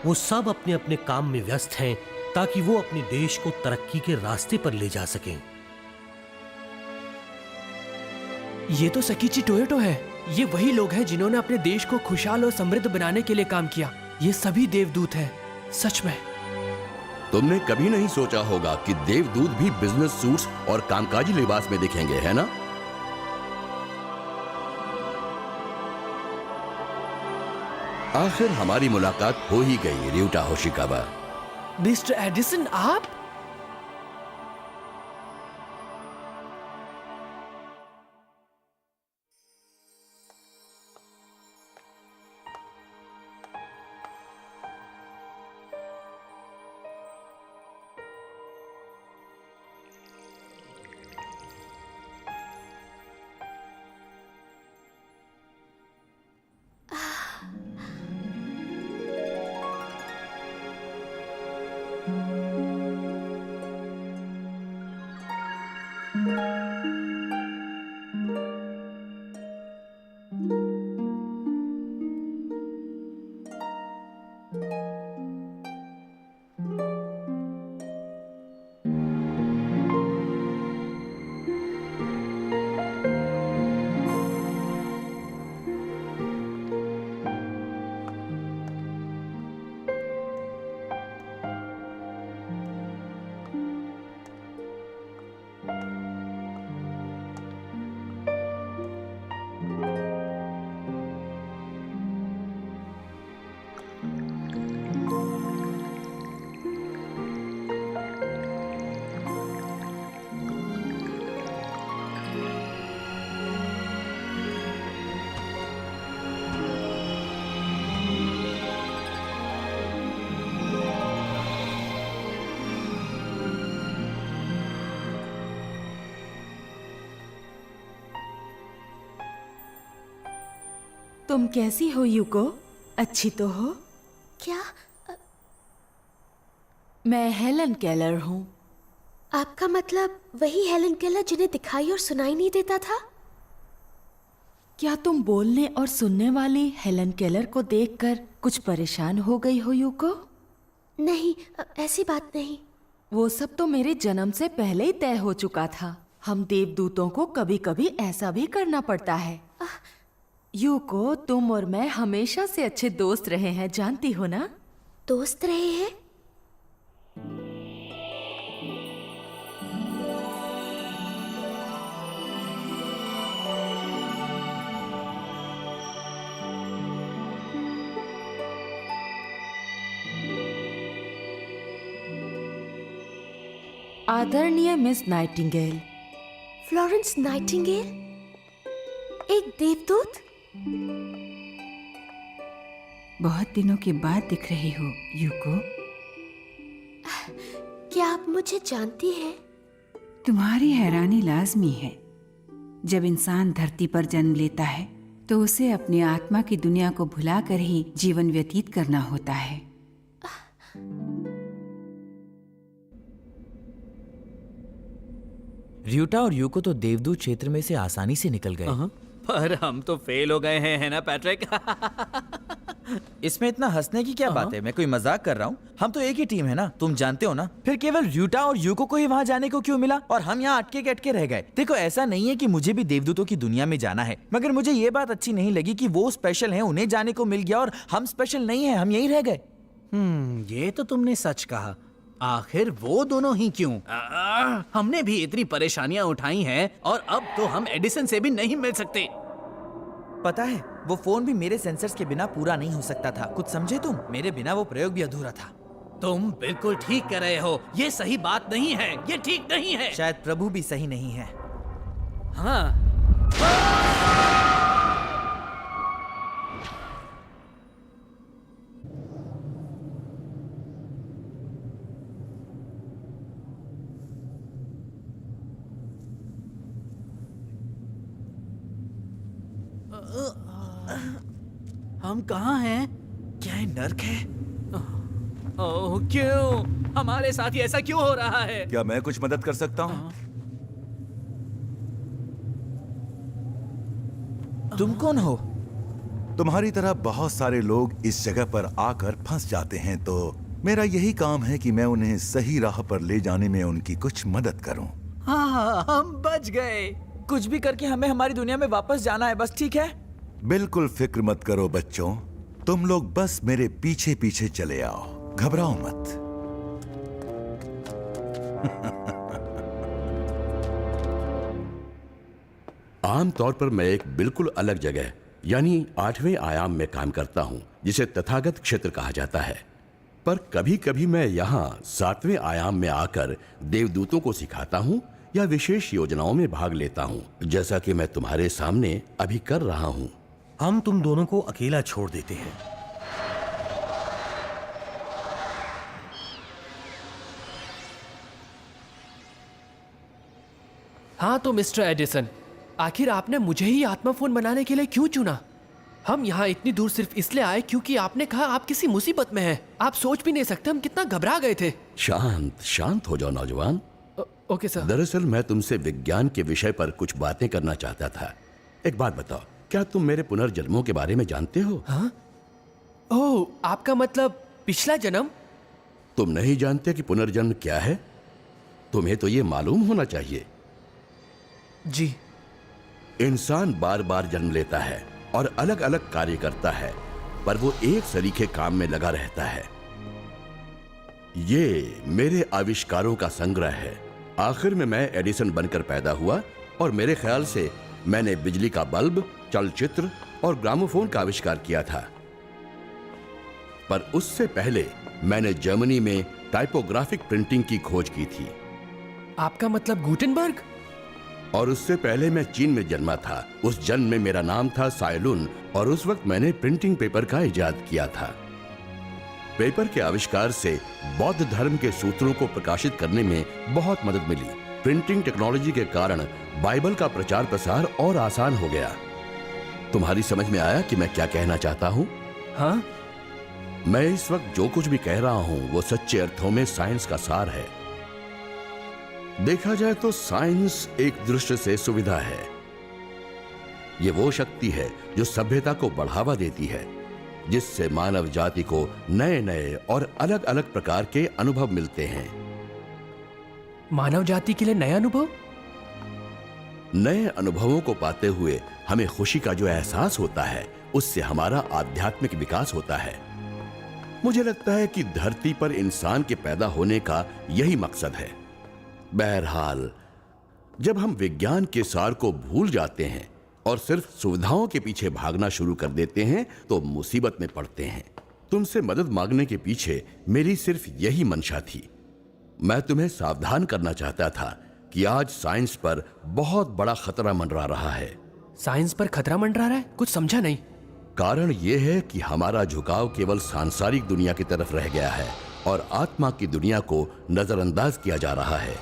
वो सब अपने अपने काम में व्यस्त हैं ताकि वो अपने देश को तरक्की के रास्ते पर ले जा सकें। ये तो सकीची टोयोटो है। ये वही लोग हैं जिन्होंने अपने देश को खुशहाल और समृद्ध बनाने के लिए काम किया। ये सभी देवदूत हैं, सच में। तुमने कभी नहीं सोचा होगा कि देवदूत भी बिजनेस सूट्स और कामकाजी लिबास में दिखेंगे, है ना? आखिर हमारी मुलाकात हो ही गई, र्यूटा होशिकावा। मिस्टर एडिसन, आप? तुम कैसी हो यूको? अच्छी तो हो? क्या? मैं हेलन केलर हूँ। आपका मतलब वही हेलन केलर जिन्हें दिखाई और सुनाई नहीं देता था? क्या तुम बोलने और सुनने वाली हेलन केलर को देखकर कुछ परेशान हो गई हो यूको? नहीं, ऐसी बात नहीं। वो सब तो मेरे जन्म से पहले ही तय हो चुका था। हम देवदूतों को कभी कभी ऐसा भी करना पड़ता है। यूको, तुम और मैं हमेशा से अच्छे दोस्त रहे हैं, जानती हो ना? दोस्त रहे हैं? आदरणीय मिस नाइटिंगेल। Florence Nightingale? एक देवदूत? बहुत दिनों के बाद दिख रही हो यूको। क्या आप मुझे जानती हैं? तुम्हारी हैरानी लाजमी है। जब इंसान धरती पर जन्म लेता है तो उसे अपनी आत्मा की दुनिया को भुलाकर ही जीवन व्यतीत करना होता है। र्यूटा और यूको तो देवदूत क्षेत्र में से आसानी से निकल गए। पर हम तो फेल हो गए हैं, है ना पैट्रिक? इसमें इतना हंसने की क्या बात है? मैं कोई मजाक कर रहा हूँ। हम तो एक ही टीम है ना, तुम जानते हो ना। फिर केवल र्यूटा और यूको को ही वहाँ जाने को क्यों मिला और हम यहाँ अटके के अटके रह गए? देखो, ऐसा नहीं है कि मुझे भी देवदूतों की दुनिया में जाना है, मगर मुझे ये बात अच्छी नहीं लगी कि वो स्पेशल हैं, उन्हें जाने को मिल गया और हम स्पेशल नहीं है, हम यहीं रह गए। ये तो तुमने सच कहा। आखिर वो दोनों ही क्यों? हमने भी इतनी परेशानियां उठाई हैं और अब तो हम एडिसन से भी नहीं मिल सकते। पता है, वो फोन भी मेरे सेंसर्स के बिना पूरा नहीं हो सकता था। कुछ समझे तुम? मेरे बिना वो प्रयोग भी अधूरा था। तुम बिल्कुल ठीक कर रहे हो। ये सही बात नहीं है, ये ठीक नहीं है। शायद प्रभु भी सही नहीं है। हाँ। हम कहाँ हैं? क्या ये नर्क है? ओह, क्यों? हमारे साथ ऐसा क्यों हो रहा है? क्या मैं कुछ मदद कर सकता हूँ? तुम कौन हो? तुम्हारी तरह बहुत सारे लोग इस जगह पर आकर फंस जाते हैं, तो मेरा यही काम है कि मैं उन्हें सही राह पर ले जाने में उनकी कुछ मदद करूं। हाँ, हम बच गए। कुछ भी करके हमें हमारी दुनिया में वापस जाना है, बस, ठीक है? बिल्कुल फिक्र मत करो बच्चों, तुम लोग बस मेरे पीछे पीछे चले आओ, घबराओ मत। आमतौर पर मैं एक बिल्कुल अलग जगह यानी 8वें आयाम में काम करता हूं, जिसे तथागत क्षेत्र कहा जाता है। पर कभी कभी मैं यहाँ 7वें आयाम में आकर देवदूतों को सिखाता हूँ या विशेष योजनाओं में भाग लेता हूँ, जैसा कि मैं तुम्हारे सामने अभी कर रहा हूँ। हम तुम दोनों को अकेला छोड़ देते हैं। हाँ तो मिस्टर एडिसन, आखिर आपने मुझे ही आत्मा फोन बनाने के लिए क्यों चुना? हम यहाँ इतनी दूर सिर्फ इसलिए आए क्योंकि आपने कहा आप किसी मुसीबत में हैं। आप सोच भी नहीं सकते हम कितना घबरा गए थे। शांत शांत हो जाओ नौजवान। Okay sir. दरअसल मैं तुमसे विज्ञान के विषय पर कुछ बातें करना चाहता था। एक बात बताओ, क्या तुम मेरे पुनर्जन्मों के बारे में जानते हो? हाँ? ओह, आपका मतलब पिछला जन्म? तुम नहीं जानते कि पुनर्जन्म क्या है? तुम्हें तो ये मालूम होना चाहिए। जी। इंसान बार बार जन्म लेता है और अलग अलग कार्य करता है, पर वो एक सलीके काम में लगा रहता है। ये मेरे आविष्कारों का संग्रह है। आखिर में मैं एडिसन बनकर पैदा हुआ और मेरे ख्याल से मैंने बिजली का बल्ब, चलचित्र और ग्रामोफोन का आविष्कार किया था। पर उससे पहले मैंने जर्मनी में टाइपोग्राफिक प्रिंटिंग की खोज की थी। आपका मतलब गुटेनबर्ग? और उससे पहले मैं चीन में जन्मा था। उस जन्म में मेरा नाम था साइलुन और उस वक्त मैंने प्रिंटिंग पेपर का इजाद किया था। पेपर के आविष्कार से बौद्ध धर्म के सूत्रों को प्रकाशित करने में बहुत मदद मिली। प्रिंटिंग टेक्नोलॉजी के कारण बाइबल का प्रचार प्रसार और आसान हो गया। तुम्हारी समझ में आया कि मैं क्या कहना चाहता हूँ? हाँ? मैं इस वक्त जो कुछ भी कह रहा हूं वो सच्चे अर्थों में साइंस का सार है। देखा जाए तो साइंस एक दृष्टि से सुविधा है। ये वो शक्ति है जो सभ्यता को बढ़ावा देती है, जिससे मानव जाति को नए नए और अलग अलग प्रकार के अनुभव मिलते हैं। मानव जाति के लिए नए अनुभव? नए अनुभवों को पाते हुए हमें खुशी का जो एहसास होता है, उससे हमारा आध्यात्मिक विकास होता है। मुझे लगता है कि धरती पर इंसान के पैदा होने का यही मकसद है। बहरहाल, जब हम विज्ञान के सार को भूल जाते हैं और सिर्फ सुविधाओं के पीछे भागना शुरू कर देते हैं तो मुसीबत में पड़ते हैं। तुमसे मदद मांगने के पीछे मेरी सिर्फ यही मंशा थी। मैं तुम्हें सावधान करना चाहता था कि आज साइंस पर बहुत बड़ा खतरा मंडरा रहा है। साइंस पर खतरा मंडरा रहा है? कुछ समझा नहीं। कारण यह है कि हमारा झुकाव केवल सांसारिक दुनिया की तरफ रह गया है और आत्मा की दुनिया को नजरअंदाज किया जा रहा है।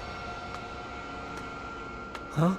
हाँ?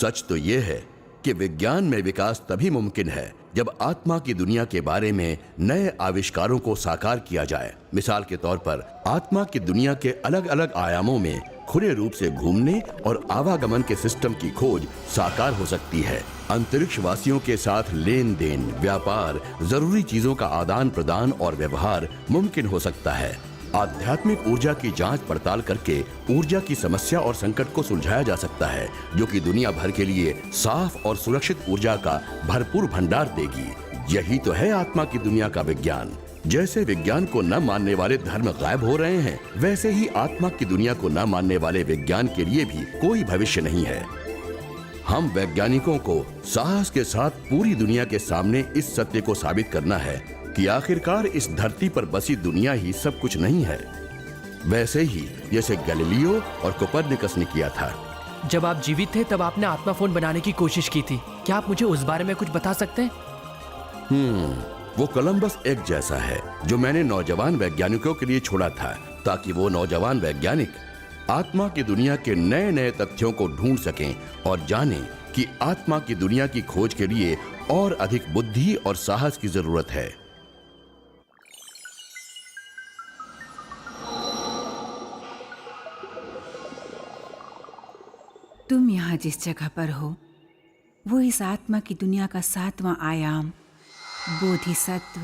सच तो यह है कि विज्ञान में विकास तभी मुमकिन है जब आत्मा की दुनिया के बारे में नए आविष्कारों को साकार किया जाए। मिसाल के तौर पर आत्मा की दुनिया के अलग अलग आयामों में खुले रूप से घूमने और आवागमन के सिस्टम की खोज साकार हो सकती है। अंतरिक्ष वासियों के साथ लेन देन, व्यापार, जरूरी चीजों का आदान प्रदान और व्यवहार मुमकिन हो सकता है। आध्यात्मिक ऊर्जा की जांच पड़ताल करके ऊर्जा की समस्या और संकट को सुलझाया जा सकता है, जो कि दुनिया भर के लिए साफ और सुरक्षित ऊर्जा का भरपूर भंडार देगी। यही तो है आत्मा की दुनिया का विज्ञान। जैसे विज्ञान को न मानने वाले धर्म गायब हो रहे हैं, वैसे ही आत्मा की दुनिया को न मानने वाले विज्ञान के लिए भी कोई भविष्य नहीं है। हम वैज्ञानिकों को साहस के साथ पूरी दुनिया के सामने इस सत्य को साबित करना है कि आखिरकार इस धरती पर बसी दुनिया ही सब कुछ नहीं है, वैसे ही जैसे गैलीलियो और कोपरनिकस ने किया था। जब आप जीवित थे तब आपने आत्मा फोन बनाने की कोशिश की थी। क्या आप मुझे उस बारे में कुछ बता सकते हैं? वो कोलंबस एक जैसा है जो मैंने नौजवान वैज्ञानिकों के लिए छोड़ा था, ताकि वो नौजवान वैज्ञानिक आत्मा की दुनिया के नए नए तथ्यों को ढूंढ सकें और जानें कि आत्मा की दुनिया की खोज के लिए और अधिक बुद्धि और साहस की जरूरत है। तुम यहाँ जिस जगह पर हो वो इस आत्मा की दुनिया का 7वां आयाम बोधिसत्व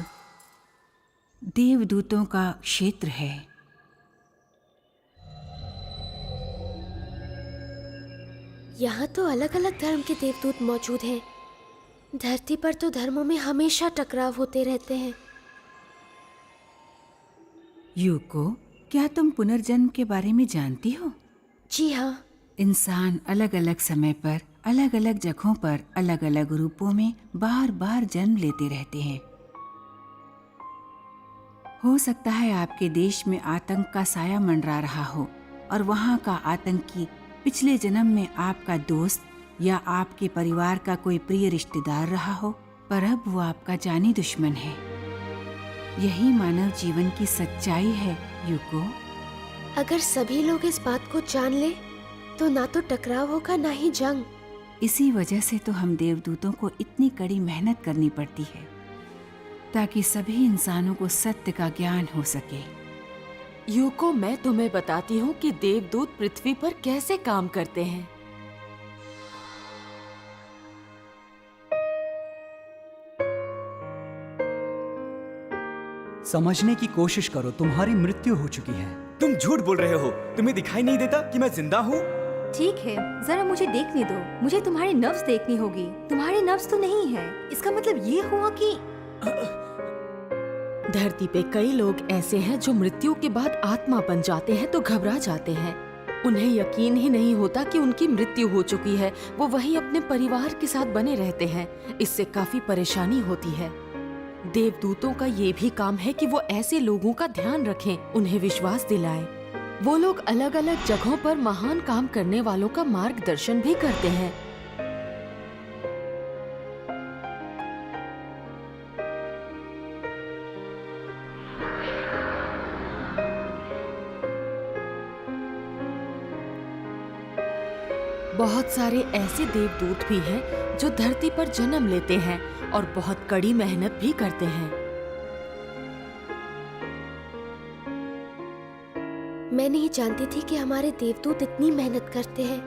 देवदूतों का क्षेत्र है। यहाँ तो अलग अलग धर्म के देवदूत मौजूद हैं। धरती पर तो धर्मों में हमेशा टकराव होते रहते हैं। यूको, क्या तुम पुनर्जन्म के बारे में जानती हो? जी हाँ। इंसान अलग अलग समय पर अलग अलग जगहों पर अलग अलग रूपों में बार बार जन्म लेते रहते हैं। हो सकता है आपके देश में आतंक का साया मंडरा रहा हो और वहाँ का आतंकी पिछले जन्म में आपका दोस्त या आपके परिवार का कोई प्रिय रिश्तेदार रहा हो, पर अब वो आपका जानी दुश्मन है। यही मानव जीवन की सच्चाई है यूको। अगर सभी लोग इस बात को जान ले तो ना तो टकराव होगा ना ही जंग। इसी वजह से तो हम देवदूतों को इतनी कड़ी मेहनत करनी पड़ती है ताकि सभी इंसानों को सत्य का ज्ञान हो सके। यूको, मैं तुम्हें बताती हूँ कि देवदूत पृथ्वी पर कैसे काम करते हैं। समझने की कोशिश करो, तुम्हारी मृत्यु हो चुकी है। तुम झूठ बोल रहे हो। तुम्हें दिखाई नहीं देता कि मैं जिंदा हूँ? ठीक है, जरा मुझे देखने दो। मुझे तुम्हारी नब्ज देखनी होगी। तुम्हारी नब्ज तो नहीं है, इसका मतलब ये हुआ कि धरती पे कई लोग ऐसे हैं जो मृत्यु के बाद आत्मा बन जाते हैं तो घबरा जाते हैं। उन्हें यकीन ही नहीं होता कि उनकी मृत्यु हो चुकी है। वो वहीं अपने परिवार के साथ बने रहते हैं। इससे काफी परेशानी होती है। देवदूतों का ये भी काम है कि वो ऐसे लोगों का ध्यान रखें, उन्हें विश्वास दिलाएं। वो लोग अलग अलग जगहों पर महान काम करने वालों का मार्गदर्शन भी करते हैं। बहुत सारे ऐसे देवदूत भी हैं जो धरती पर जन्म लेते हैं और बहुत कड़ी मेहनत भी करते हैं। मैं नहीं जानती थी कि हमारे देवदूत इतनी मेहनत करते हैं।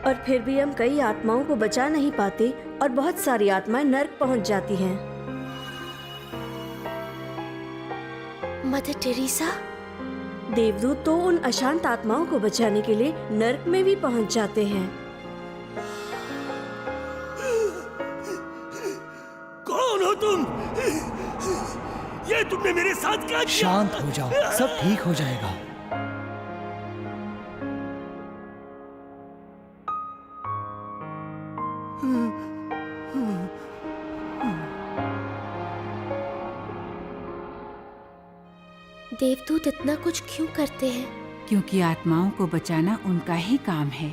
और फिर भी हम कई आत्माओं को बचा नहीं पाते और बहुत सारी आत्माएं नर्क पहुंच जाती हैं। मदर टेरेसा, देवदूत तो उन अशांत आत्माओं को बचाने के लिए नर्क में भी पहुंच जाते हैं। कौन हो तुम? ये तुमने मेरे साथ क्या किया? शांत हो जाओ, सब ठीक हो जाएगा। देवदूत इतना कुछ क्यों करते हैं? क्योंकि आत्माओं को बचाना उनका ही काम है।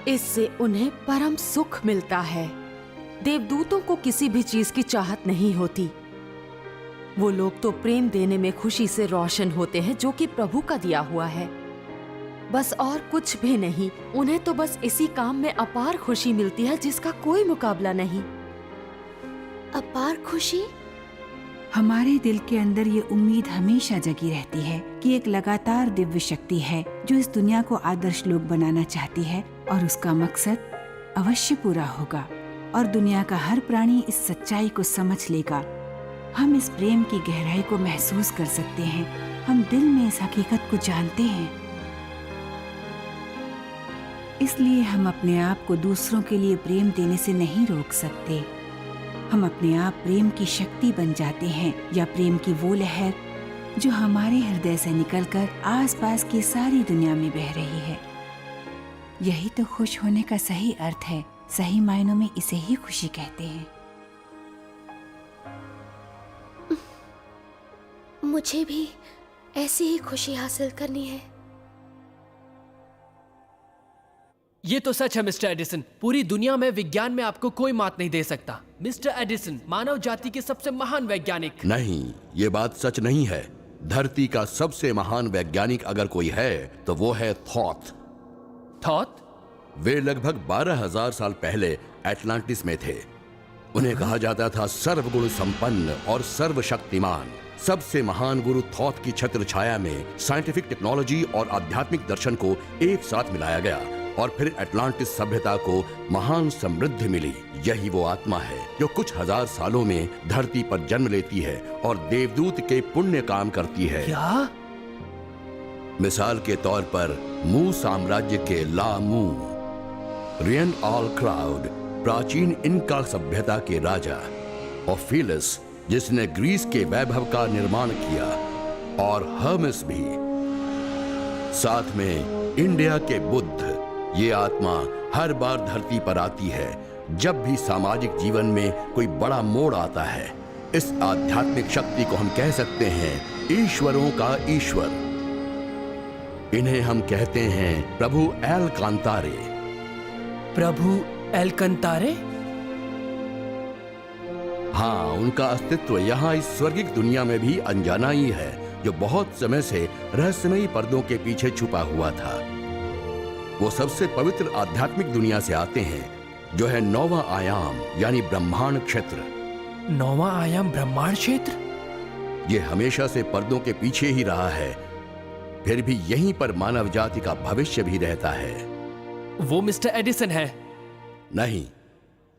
इससे उन्हें परम सुख मिलता है। देवदूतों को किसी भी चीज की चाहत नहीं होती। वो लोग तो प्रेम देने में खुशी से रोशन होते हैं जो कि प्रभु का दिया हुआ है, बस और कुछ भी नहीं। उन्हें तो बस इसी काम में अपार खुशी मिलती है जिसका कोई मुकाबला नहीं। अपार खुशी? हमारे दिल के अंदर ये उम्मीद हमेशा जगी रहती है कि एक लगातार दिव्य शक्ति है जो इस दुनिया को आदर्श लोक बनाना चाहती है और उसका मकसद अवश्य पूरा होगा और दुनिया का हर प्राणी इस सच्चाई को समझ लेगा। हम इस प्रेम की गहराई को महसूस कर सकते हैं। हम दिल में इस हकीकत को जानते हैं। इसलिए हम अपने आप को दूसरों के लिए प्रेम देने से नहीं रोक सकते। हम अपने आप प्रेम की शक्ति बन जाते हैं या प्रेम की वो लहर जो हमारे हृदय से निकलकर आसपास की सारी दुनिया में बह रही है। यही तो खुश होने का सही अर्थ है। सही मायनों में इसे ही खुशी कहते हैं। मुझे भी ऐसी ही खुशी हासिल करनी है। ये तो सच है मिस्टर एडिसन। पूरी दुनिया में विज्ञान में आपको कोई मात नहीं दे सकता। मिस्टर एडिसन मानव जाति के सबसे महान वैज्ञानिक। नहीं, ये बात सच नहीं है। धरती का सबसे महान वैज्ञानिक अगर कोई है तो वो है थॉथ। थॉथ? वे लगभग 12,000 साल पहले एटलांटिस में थे। उन्हें कहा जाता था सर्वगुण संपन्न और सर्वशक्तिमान। सबसे महान गुरु थॉथ की छत्र छाया में साइंटिफिक टेक्नोलॉजी और आध्यात्मिक दर्शन को एक साथ मिलाया गया और फिर एटलांटिस सभ्यता को महान समृद्धि मिली। यही वो आत्मा है जो कुछ हजार सालों में धरती पर जन्म लेती है और देवदूत के पुण्य काम करती है। क्या? मिसाल के तौर पर मू साम्राज्य के ला मू, रियन ऑल क्राउड प्राचीन इनका सभ्यता के राजा, ओफिलस जिसने ग्रीस के वैभव का निर्माण किया, और हर्मेस भी। साथ में इंडिया के बुद्ध। ये आत्मा हर बार धरती पर आती है जब भी सामाजिक जीवन में कोई बड़ा मोड़ आता है। इस आध्यात्मिक शक्ति को हम कह सकते हैं ईश्वरों का ईश्वर। इन्हें हम कहते हैं प्रभु एल कांतारे। प्रभु एल कंतारे? हाँ, उनका अस्तित्व यहाँ इस स्वर्गिक दुनिया में भी अनजाना ही है, जो बहुत समय से रहस्यमयी पर्दों के पीछे छुपा हुआ था। वो सबसे पवित्र आध्यात्मिक दुनिया से आते हैं जो है 9वां आयाम यानी ब्रह्मांड क्षेत्र। 9वां आयाम ब्रह्मांड क्षेत्र? ये हमेशा से पर्दों के पीछे ही रहा है, फिर भी यहीं पर मानव जाति का भविष्य भी रहता है। वो मिस्टर एडिसन है? नहीं,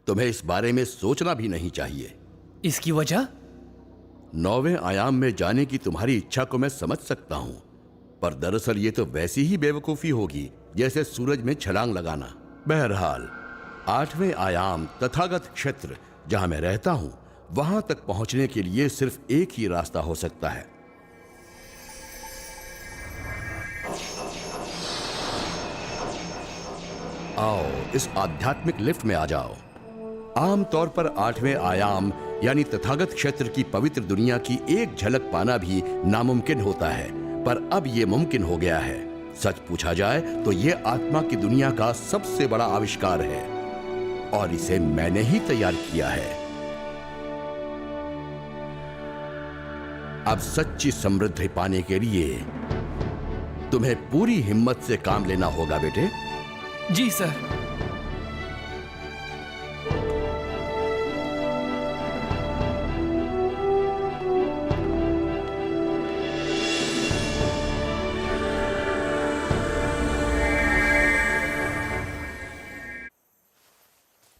तुम्हें इस बारे में सोचना भी नहीं चाहिए। इसकी वजह? 9वें आयाम में जाने की तुम्हारी इच्छा को मैं समझ सकता हूं, पर दरअसल ये तो वैसी ही बेवकूफी होगी जैसे सूरज में छलांग लगाना। बहरहाल 8वें आयाम तथागत क्षेत्र जहां मैं रहता हूं, वहां तक पहुंचने के लिए सिर्फ एक ही रास्ता हो सकता है। आओ इस आध्यात्मिक लिफ्ट में आ जाओ। आमतौर पर 8वें आयाम यानी तथागत क्षेत्र की पवित्र दुनिया की एक झलक पाना भी नामुमकिन होता है, पर अब यह मुमकिन हो गया है। सच पूछा जाए तो यह आत्मा की दुनिया का सबसे बड़ा आविष्कार है और इसे मैंने ही तैयार किया है। अब सच्ची समृद्धि पाने के लिए तुम्हें पूरी हिम्मत से काम लेना होगा बेटे। जी सर।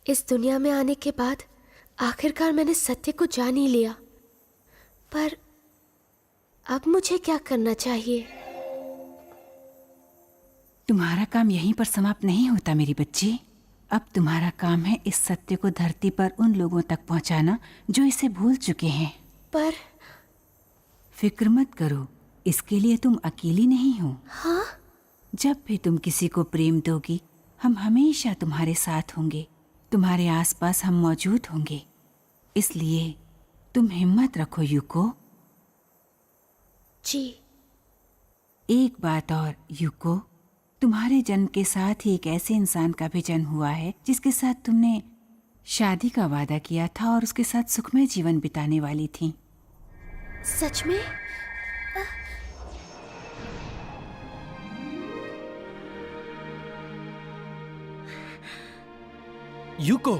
इस दुनिया में आने के बाद आखिरकार मैंने सत्य को जान ही लिया, पर अब मुझे क्या करना चाहिए? तुम्हारा काम यहीं पर समाप्त नहीं होता मेरी बच्ची। अब तुम्हारा काम है इस सत्य को धरती पर उन लोगों तक पहुंचाना जो इसे भूल चुके हैं। पर फिक्र मत करो, इसके लिए तुम अकेली नहीं हो। हाँ? जब भी तुम किसी को प्रेम दोगी, हम हमेशा तुम्हारे साथ होंगे, तुम्हारे आसपास हम मौजूद होंगे। इसलिए तुम हिम्मत रखो यूको। जी। एक बात और यूको, तुम्हारे जन्म के साथ ही एक ऐसे इंसान का भी जन्म हुआ है जिसके साथ तुमने शादी का वादा किया था और उसके साथ सुखमय जीवन बिताने वाली थी। सच में? यूको,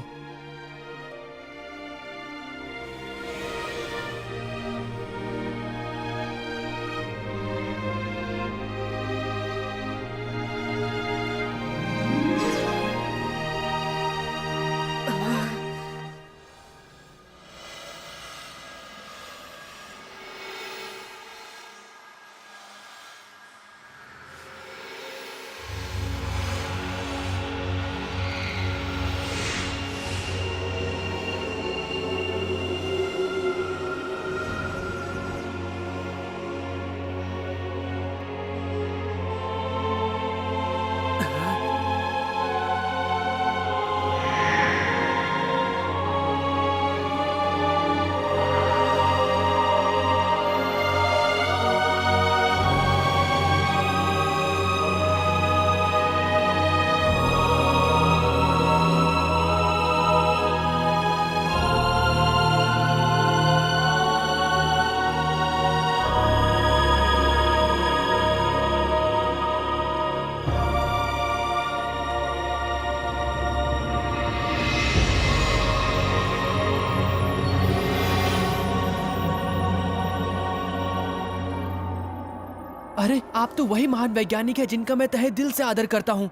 अरे आप तो वही महान वैज्ञानिक है जिनका मैं तहे दिल से आदर करता हूँ।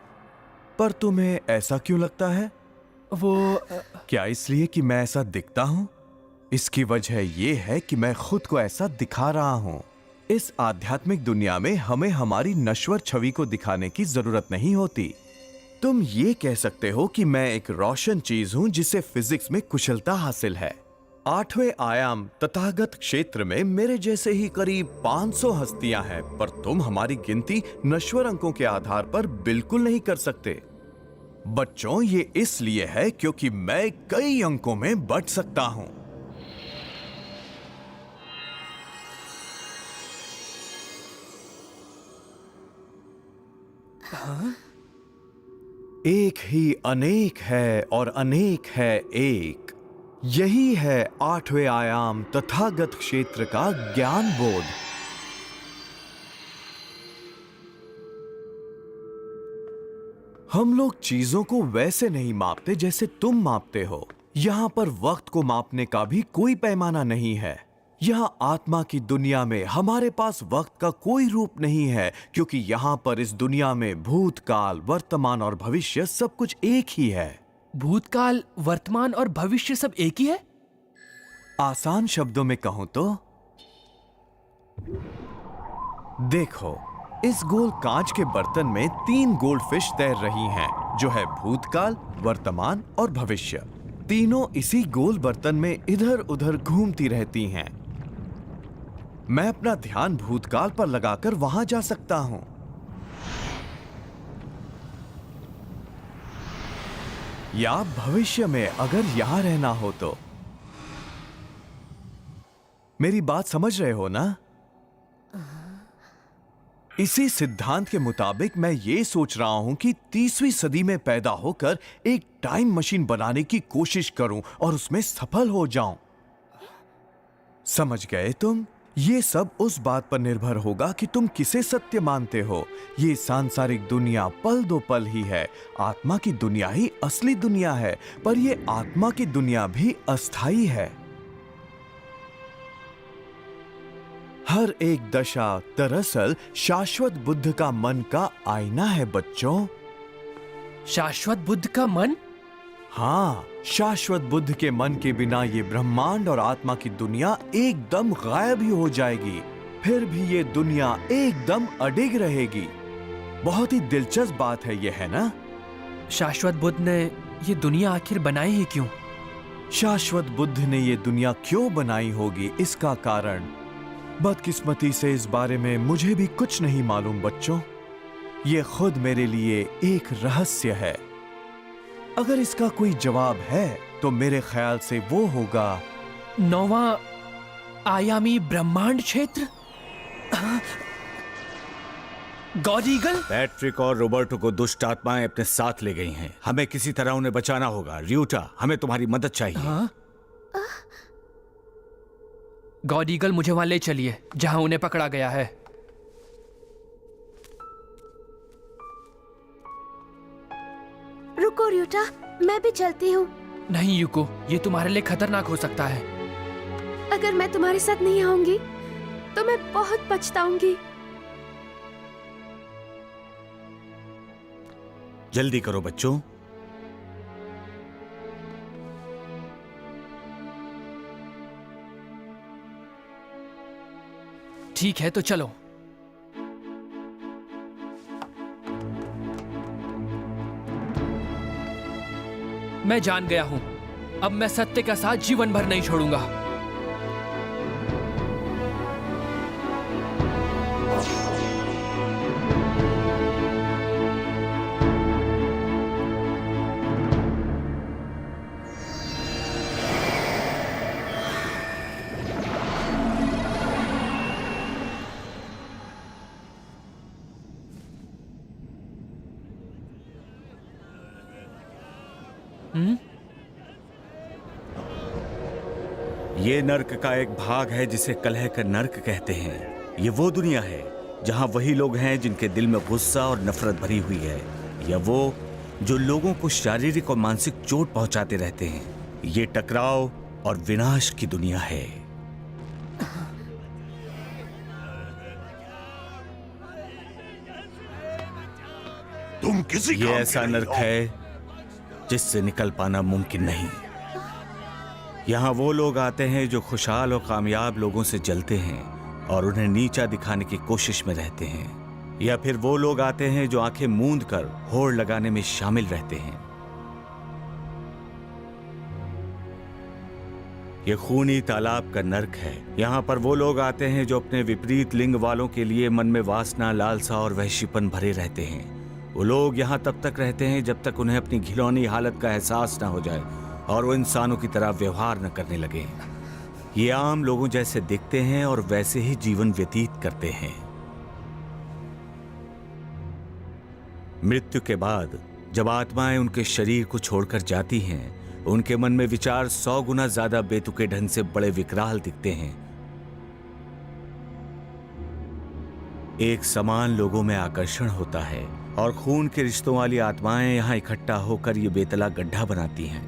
पर तुम्हें ऐसा क्यों लगता है? वो क्या इसलिए कि मैं ऐसा दिखता हूँ? इसकी वजह यह है कि मैं खुद को ऐसा दिखा रहा हूँ। इस आध्यात्मिक दुनिया में हमें हमारी नश्वर छवि को दिखाने की जरूरत नहीं होती। तुम ये कह सकते हो कि मैं एक रोशन चीज हूं जिसे फिजिक्स में कुशलता हासिल है। 8वें आयाम तथागत क्षेत्र में मेरे जैसे ही करीब 500 हस्तियां हैं, पर तुम हमारी गिनती नश्वर अंकों के आधार पर बिल्कुल नहीं कर सकते। बच्चों, ये इसलिए है क्योंकि मैं कई अंकों में बढ़ सकता हूं। हाँ? एक ही अनेक है और अनेक है एक। यही है 8वें आयाम तथागत क्षेत्र का ज्ञान बोध। हम लोग चीजों को वैसे नहीं मापते जैसे तुम मापते हो। यहां पर वक्त को मापने का भी कोई पैमाना नहीं है। यहां आत्मा की दुनिया में हमारे पास वक्त का कोई रूप नहीं है, क्योंकि यहां पर इस दुनिया में भूतकाल, वर्तमान और भविष्य सब कुछ एक ही है। भूतकाल, वर्तमान और भविष्य सब एक ही है? आसान शब्दों में कहूं तो देखो, इस गोल कांच के बर्तन में 3 गोल्ड फिश तैर रही हैं, जो है भूतकाल, वर्तमान और भविष्य। तीनों इसी गोल बर्तन में इधर उधर घूमती रहती हैं। मैं अपना ध्यान भूतकाल पर लगाकर वहां जा सकता हूं, या भविष्य में अगर यहां रहना हो तो। मेरी बात समझ रहे हो ना? इसी सिद्धांत के मुताबिक मैं ये सोच रहा हूं कि 30वीं सदी में पैदा होकर एक टाइम मशीन बनाने की कोशिश करूं और उसमें सफल हो जाऊं। समझ गए तुम? ये सब उस बात पर निर्भर होगा कि तुम किसे सत्य मानते हो। ये सांसारिक दुनिया पल दो पल ही है, आत्मा की दुनिया ही असली दुनिया है, पर ये आत्मा की दुनिया भी अस्थाई है। हर एक दशा दरअसल शाश्वत बुद्ध का मन का आईना है बच्चों। शाश्वत बुद्ध का मन? हाँ, शाश्वत बुद्ध के मन के बिना ये ब्रह्मांड और आत्मा की दुनिया एकदम गायब ही हो जाएगी, फिर भी ये दुनिया एकदम अडिग रहेगी। बहुत ही दिलचस्प बात है ये, है ना? शाश्वत बुद्ध ने ये दुनिया आखिर बनाई ही क्यों? शाश्वत बुद्ध ने ये दुनिया क्यों बनाई होगी, इसका कारण बदकिस्मती से इस बारे में मुझे भी कुछ नहीं मालूम बच्चों। ये खुद मेरे लिए एक रहस्य है। अगर इसका कोई जवाब है तो मेरे ख्याल से वो होगा 9वां आयामी ब्रह्मांड क्षेत्र। God eagle? पैट्रिक और रोबर्टो को दुष्ट आत्माएं अपने साथ ले गई हैं। हमें किसी तरह उन्हें बचाना होगा। र्यूटा, हमें तुम्हारी मदद चाहिए। हाँ? गॉड ईगल, मुझे वहां ले चलिए जहां उन्हें पकड़ा गया है। रुको र्यूटा, मैं भी चलती हूँ। नहीं युको, ये तुम्हारे लिए खतरनाक हो सकता है। अगर मैं तुम्हारे साथ नहीं आऊंगी तो मैं बहुत पछताऊंगी। जल्दी करो बच्चों। ठीक है तो चलो। मैं जान गया हूं, अब मैं सत्य का साथ जीवन भर नहीं छोड़ूंगा। ये नर्क का एक भाग है जिसे कलह का नर्क कहते हैं। ये वो दुनिया है जहां वही लोग हैं जिनके दिल में गुस्सा और नफरत भरी हुई है, या वो जो लोगों को शारीरिक और मानसिक चोट पहुंचाते रहते हैं। ये टकराव और विनाश की दुनिया है। तुम किसी ये ऐसा नर्क है जिससे निकल पाना मुमकिन नहीं। यहाँ वो लोग आते हैं जो खुशहाल और कामयाब लोगों से जलते हैं और उन्हें नीचा दिखाने की कोशिश में रहते हैं, या फिर वो लोग आते हैं जो आंखें मूंद कर होड़ लगाने में शामिल रहते हैं। ये खूनी तालाब का नर्क है। यहाँ पर वो लोग आते हैं जो अपने विपरीत लिंग वालों के लिए मन में वासना, लालसा और वहशीपन भरे रहते हैं। वो लोग यहाँ तब तक रहते हैं जब तक उन्हें अपनी घिनौनी हालत का एहसास न हो जाए और वो इंसानों की तरह व्यवहार न करने लगे। ये आम लोगों जैसे दिखते हैं और वैसे ही जीवन व्यतीत करते हैं। मृत्यु के बाद जब आत्माएं उनके शरीर को छोड़कर जाती हैं, उनके मन में विचार 100 गुना ज्यादा बेतुके ढंग से बड़े विकराल दिखते हैं। एक समान लोगों में आकर्षण होता है और खून के रिश्तों वाली आत्माएं यहाँ इकट्ठा होकर ये बेतला गड्ढा बनाती हैं।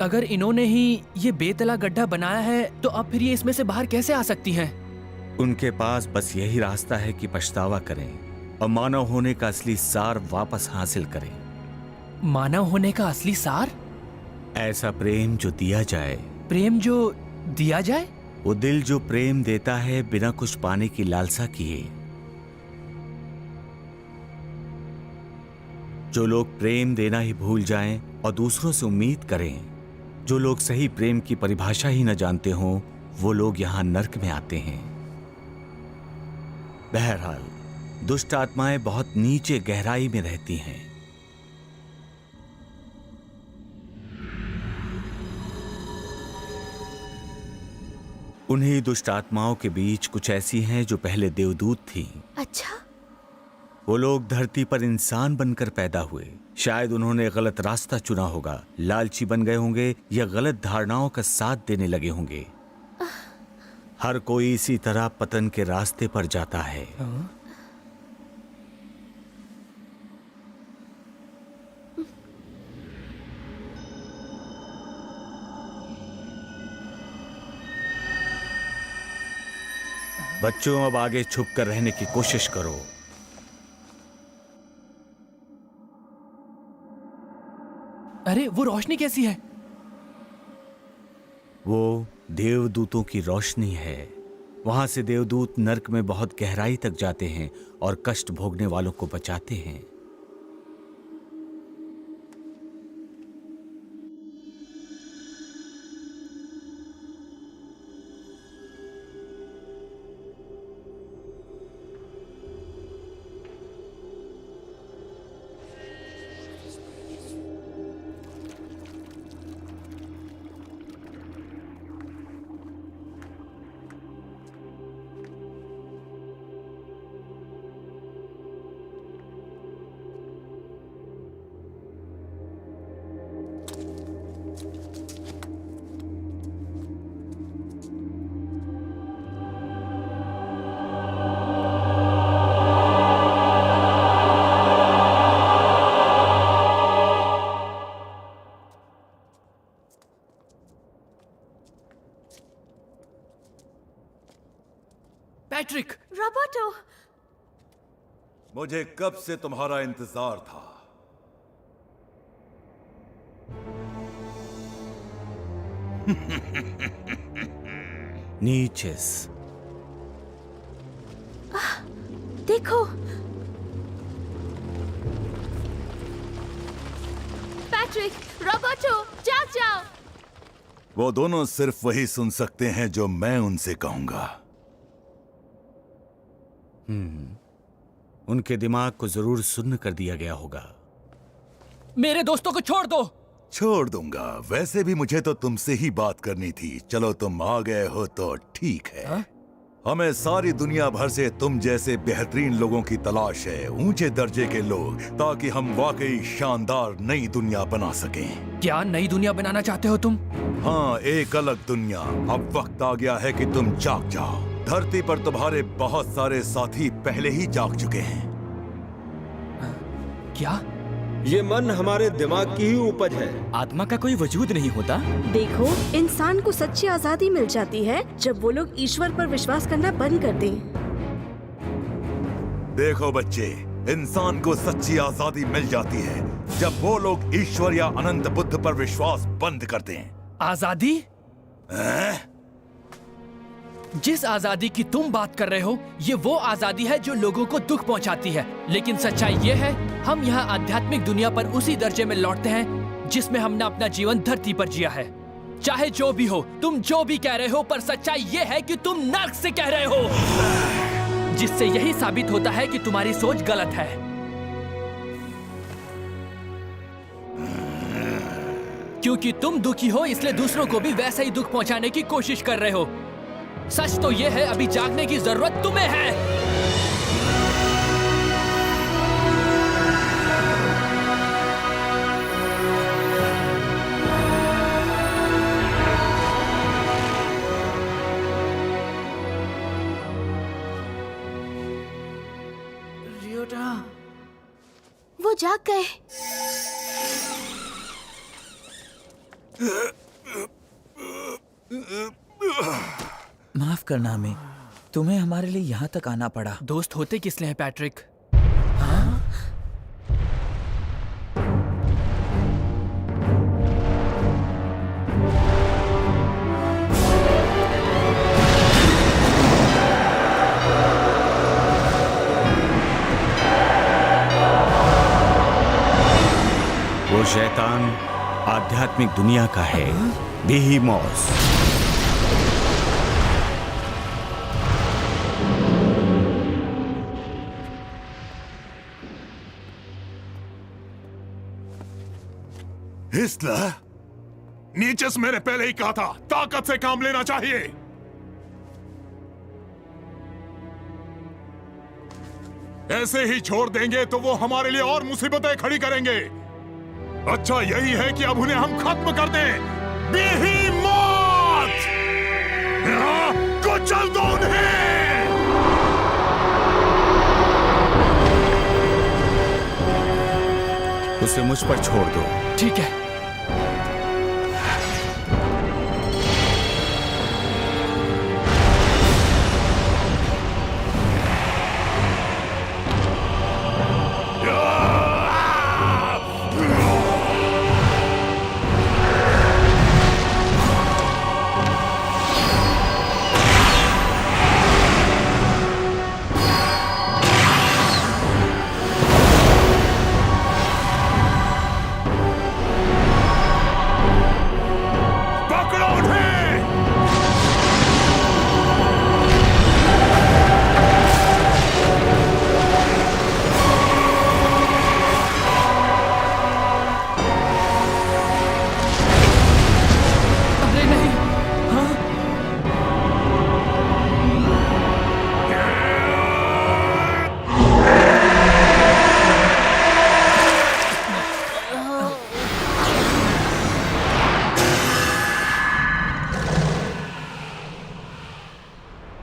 अगर इन्होंने ही ये बेतला गड्ढा बनाया है तो अब फिर ये इसमें से बाहर कैसे आ सकती हैं? उनके पास बस यही रास्ता है कि पछतावा करें और मानव होने का असली सार वापस हासिल करें। मानव होने का असली सार? ऐसा प्रेम जो दिया जाए। प्रेम जो दिया जाए? वो दिल जो प्रेम देता है बिना कुछ पाने की लालसा किए। जो लोग प्रेम देना ही भूल जाएं और दूसरों से उम्मीद करें, जो लोग सही प्रेम की परिभाषा ही न जानते हों, वो लोग यहां नर्क में आते हैं। बहरहाल, दुष्ट आत्माएं बहुत नीचे गहराई में रहती हैं। उन्हीं दुष्ट आत्माओं के बीच कुछ ऐसी हैं जो पहले देवदूत थीं। अच्छा? वो लोग धरती पर इंसान बनकर पैदा हुए। शायद उन्होंने गलत रास्ता चुना होगा, लालची बन गए होंगे या गलत धारणाओं का साथ देने लगे होंगे। हर कोई इसी तरह पतन के रास्ते पर जाता है। बच्चों, अब आगे छुप कर रहने की कोशिश करो। अरे वो रोशनी कैसी है? वो देवदूतों की रोशनी है। वहां से देवदूत नर्क में बहुत गहराई तक जाते हैं और कष्ट भोगने वालों को बचाते हैं। पैट्रिक! रॉबर्टो! मुझे कब से तुम्हारा इंतजार था। नीचेस, देखो, पैट्रिक, रॉबर्टो, जाग जाओ। वो दोनों सिर्फ वही सुन सकते हैं जो मैं उनसे कहूंगा। उनके दिमाग को जरूर सुन्न कर दिया गया होगा। मेरे दोस्तों को छोड़ दो। छोड़ दूंगा। वैसे भी मुझे तो तुमसे ही बात करनी थी। चलो तुम आ गए हो तो ठीक है। हमें सारी दुनिया भर से तुम जैसे बेहतरीन लोगों की तलाश है, ऊंचे दर्जे के लोग, ताकि हम वाकई शानदार नई दुनिया बना सकें। क्या नई दुनिया बनाना चाहते हो तुम? हाँ, एक अलग दुनिया। अब वक्त आ गया है कि तुम जाग जाओ। धरती पर तुम्हारे बहुत सारे साथी पहले ही जाग चुके हैं। क्या? ये मन हमारे दिमाग की ही उपज है। आत्मा का कोई वजूद नहीं होता। देखो, इंसान को सच्ची आजादी मिल जाती है जब वो लोग ईश्वर पर विश्वास करना बंद कर दें। देखो बच्चे, इंसान को सच्ची आजादी मिल जाती है जब वो लोग ईश्वर या अनंत बुद्ध पर विश्वास बंद कर दें। आजादी? जिस आजादी की तुम बात कर रहे हो, ये वो आजादी है जो लोगों को दुख पहुंचाती है। लेकिन सच्चाई ये है, हम यहाँ आध्यात्मिक दुनिया पर उसी दर्जे में लौटते हैं जिसमें हमने अपना जीवन धरती पर जिया है। चाहे जो भी हो, तुम जो भी कह रहे हो, पर सच्चाई ये है कि तुम नर्क से कह रहे हो, जिससे यही साबित होता है कि तुम्हारी सोच गलत है। क्योंकि तुम दुखी हो, इसलिए दूसरों को भी वैसा ही दुख पहुंचाने की कोशिश कर रहे हो। सच तो यह है, अभी जागने की जरूरत तुम्हें है। रियोटा, वो जाग गए। माफ करना हमें, तुम्हें हमारे लिए यहाँ तक आना पड़ा। दोस्त होते किस लिए हैं पैट्रिक? वो शैतान आध्यात्मिक दुनिया का है, बेहीमोस। हिस्लर, नीचेस मैंने पहले ही कहा था, ताकत से काम लेना चाहिए। ऐसे ही छोड़ देंगे तो वो हमारे लिए और मुसीबतें खड़ी करेंगे। अच्छा यही है कि अब उन्हें हम खत्म कर दें। बेहीमोथ! कुछ कुचल दो उन्हें। उसे मुझ पर छोड़ दो। ठीक है।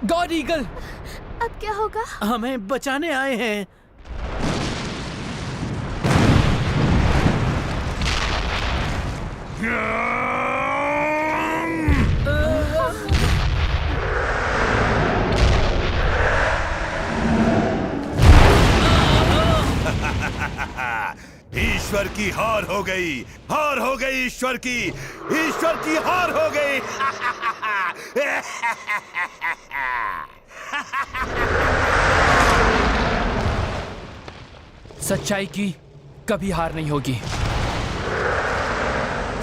गॉड ईगल, अब क्या होगा? हमें बचाने आए हैं। ईश्वर की हार हो गई, हार हो गई ईश्वर की हार हो गई। सच्चाई की कभी हार नहीं होगी,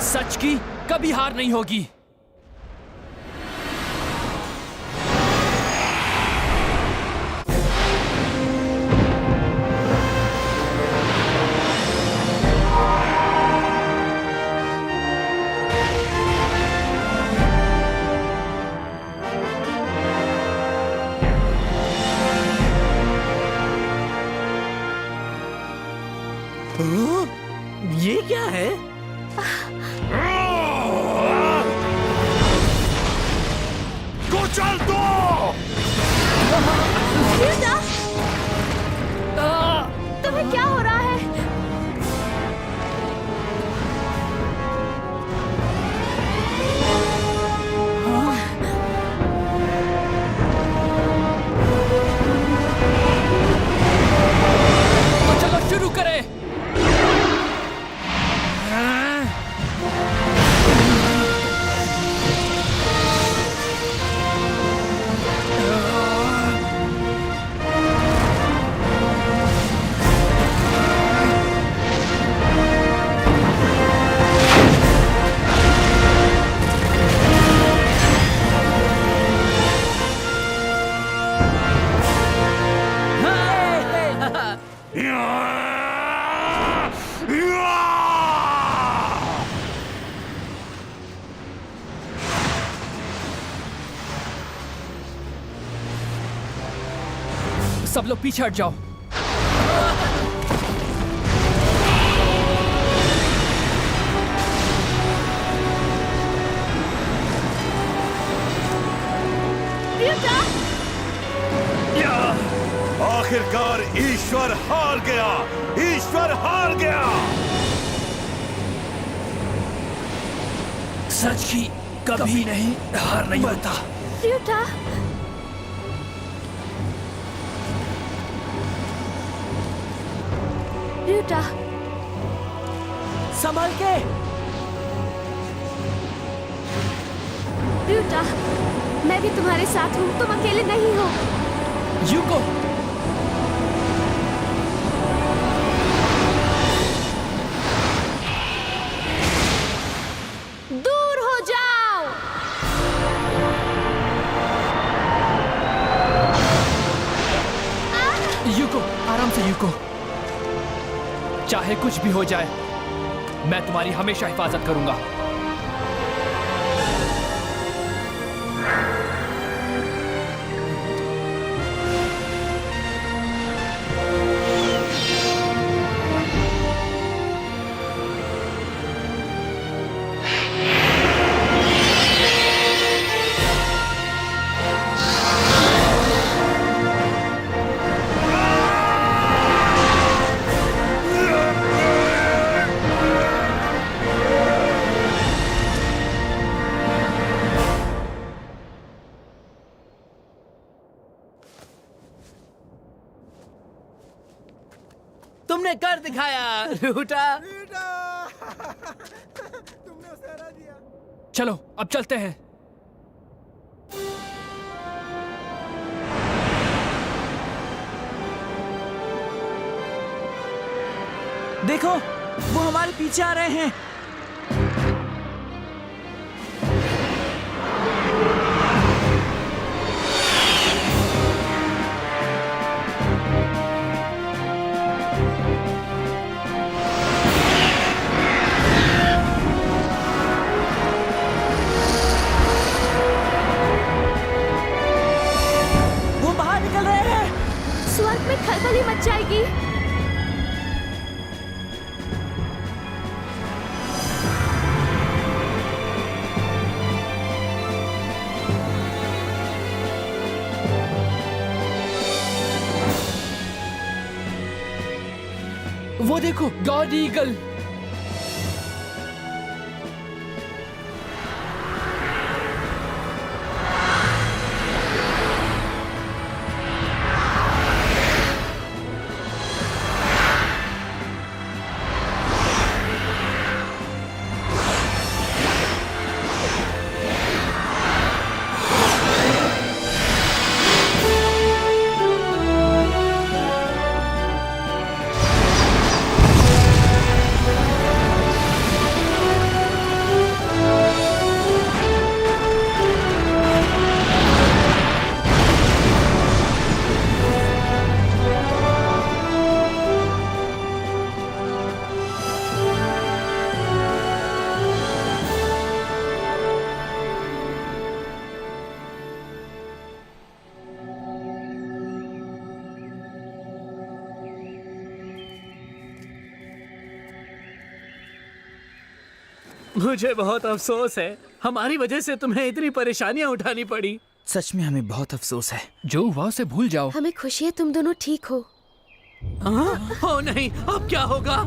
सच की कभी हार नहीं होगी। ये क्या है? कुचल दो। तुम्हें क्या हो रहा है? तो चलो शुरू करें। सब लोग पीछे हट जाओ। आखिरकार ईश्वर हार गया, ईश्वर हार गया। सच की कभी नहीं हार नहीं होता। र्यूटा, र्यूटा, संभल के। र्यूटा, मैं भी तुम्हारे साथ हूँ, तुम अकेले नहीं हो। यूको, दूर हो जाओ। यूको, आराम से यूको। चाहे कुछ भी हो जाए, मैं तुम्हारी हमेशा हिफाजत करूंगा। तुमने कर दिखाया रूटा। चलो अब चलते हैं। देखो, वो हमारे पीछे आ रहे हैं। वो बाहर निकल रहे हैं। स्वर्ग में खलबली मच जाएगी। वो देखो, गॉड ईगल। मुझे बहुत अफसोस है, हमारी वजह से तुम्हें इतनी परेशानियां उठानी पड़ी। सच में हमें बहुत अफसोस है। जो हुआ उसे भूल जाओ। हमें खुशी है तुम दोनों ठीक हो। ओ नहीं, अब क्या होगा?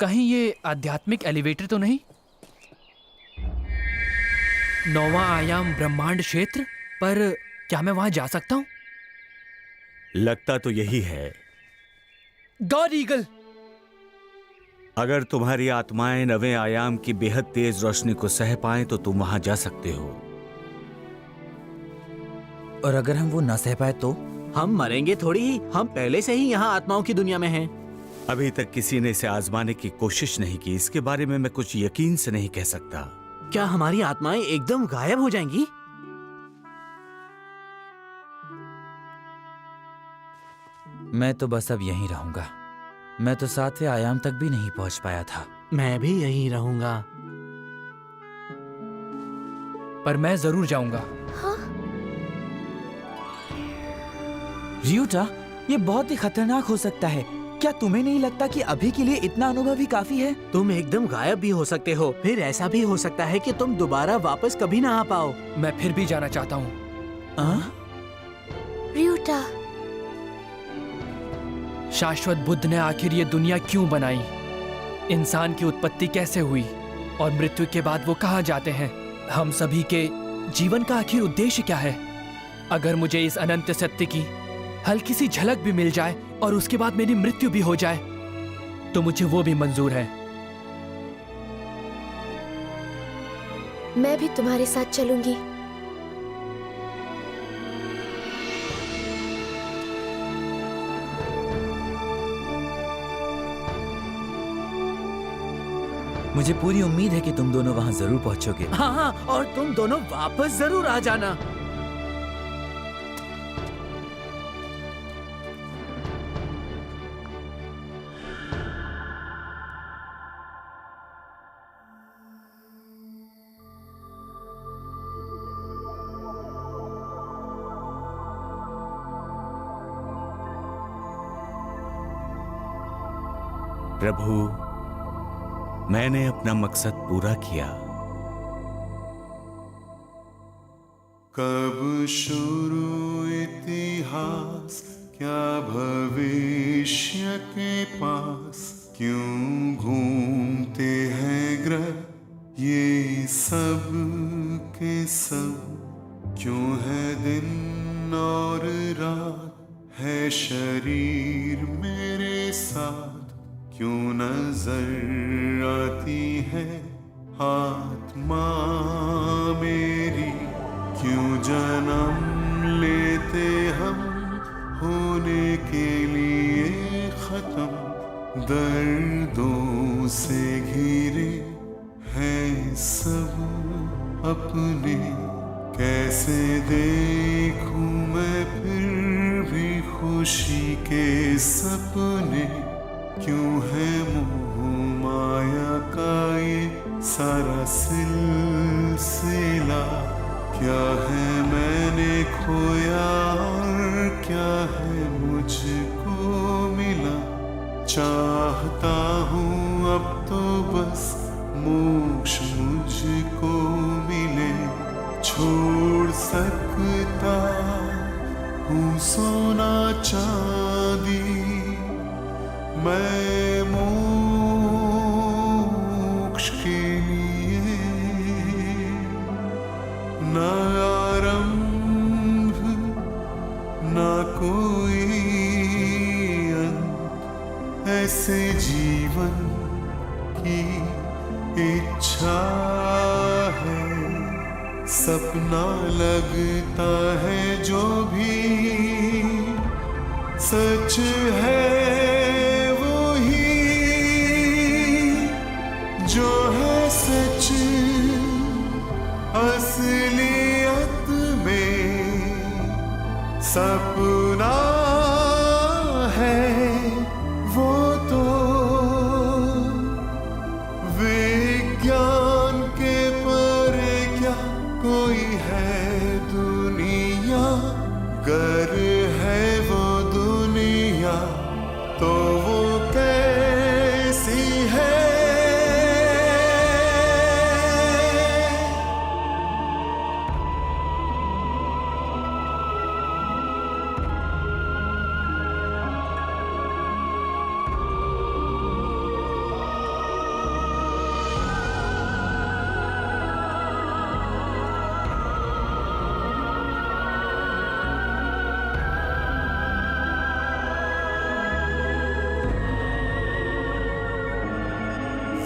कहीं ये आध्यात्मिक एलिवेटर तो नहीं? 9वां आयाम ब्रह्मांड क्षेत्र, पर क्या मैं वहां जा सकता हूं? लगता तो यही है। God eagle! अगर तुम्हारी आत्माएं 9वें आयाम की बेहद तेज रोशनी को सह पाएं तो तुम वहां जा सकते हो। और अगर हम वो न सह पाए तो? हम मरेंगे थोड़ी ही, हम पहले से ही यहाँ आत्माओं की दुनिया में हैं। अभी तक किसी ने इसे आजमाने की कोशिश नहीं की, इसके बारे में मैं कुछ यकीन से नहीं कह सकता। क्या हमारी आत्माएं एकदम गायब हो जाएंगी? मैं तो बस अब यहीं रहूंगा। मैं तो 7वें आयाम तक भी नहीं पहुंच पाया था। मैं भी यहीं रहूंगा। पर मैं जरूर जाऊंगा। रियूटा, ये बहुत ही खतरनाक हो सकता है। क्या तुम्हें नहीं लगता कि अभी के लिए इतना अनुभव ही काफी है? तुम एकदम गायब भी हो सकते हो, फिर ऐसा भी हो सकता है कि तुम दोबारा वापस कभी ना आ पाओ। मैं फिर भी जाना चाहता हूँ। रियूटा, शाश्वत बुद्ध ने आखिर ये दुनिया क्यों बनाई? इंसान की उत्पत्ति कैसे हुई? और मृत्यु के बाद वो कहाँ जाते हैं? हम सभी के जीवन का आखिर उद्देश्य क्या है? अगर मुझे इस अनंत सत्य की हल्की सी झलक भी मिल जाए और उसके बाद मेरी मृत्यु भी हो जाए तो मुझे वो भी मंजूर है। मैं भी तुम्हारे साथ चलूंगी। मुझे पूरी उम्मीद है कि तुम दोनों वहां जरूर पहुंचोगे। हाँ, और तुम दोनों वापस जरूर आ जाना। प्रभु, मैंने अपना मकसद पूरा किया। कब शुरू इतिहास, क्या भविष्य के पास, क्यों घूमते हैं ग्रह ये सब के सब, क्यों है दिन और रात, है शरीर मेरे साथ, क्यों नजर आती है आत्मा मेरी, क्यों जन्म लेते हम होने के लिए खत्म, दर्दों से घिरे हैं सब अपने, कैसे देखूं मैं फिर भी खुशी के सपने, क्यों है मोह माया का ये सारा सिलसिला, क्या है मैंने खोया और क्या है मुझको मिला, चाहता हूँ अब तो बस मोक्ष मुझको मिले, छोड़ सकता हूँ सोना चांदी मैं मोक्ष के लिए, ना आरंभ ना कोई अंत, ऐसे जीवन की इच्छा है, सपना लगता है जो भी सच है वही, जो है सच असलियत में सपना है वो तो, विज्ञान के परे क्या कोई है दुनिया, गर है वो दुनिया तो वो कैसी है।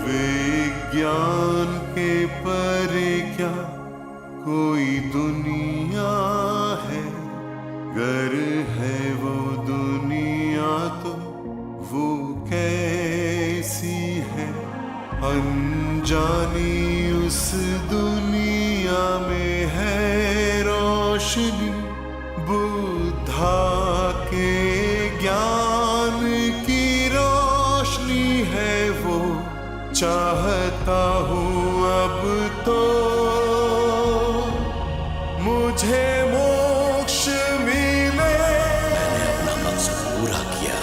विज्ञान के परे क्या कोई दुनिया है, गर है वो दुनिया तो वो कैसी है, अनजानी उस दुनिया में है रोशनी, बुद्धा के ज्ञान की रोशनी है वो, चाहता हूँ अब तो मुझे मोक्ष मिले, मैंने अपना मकसद पूरा किया।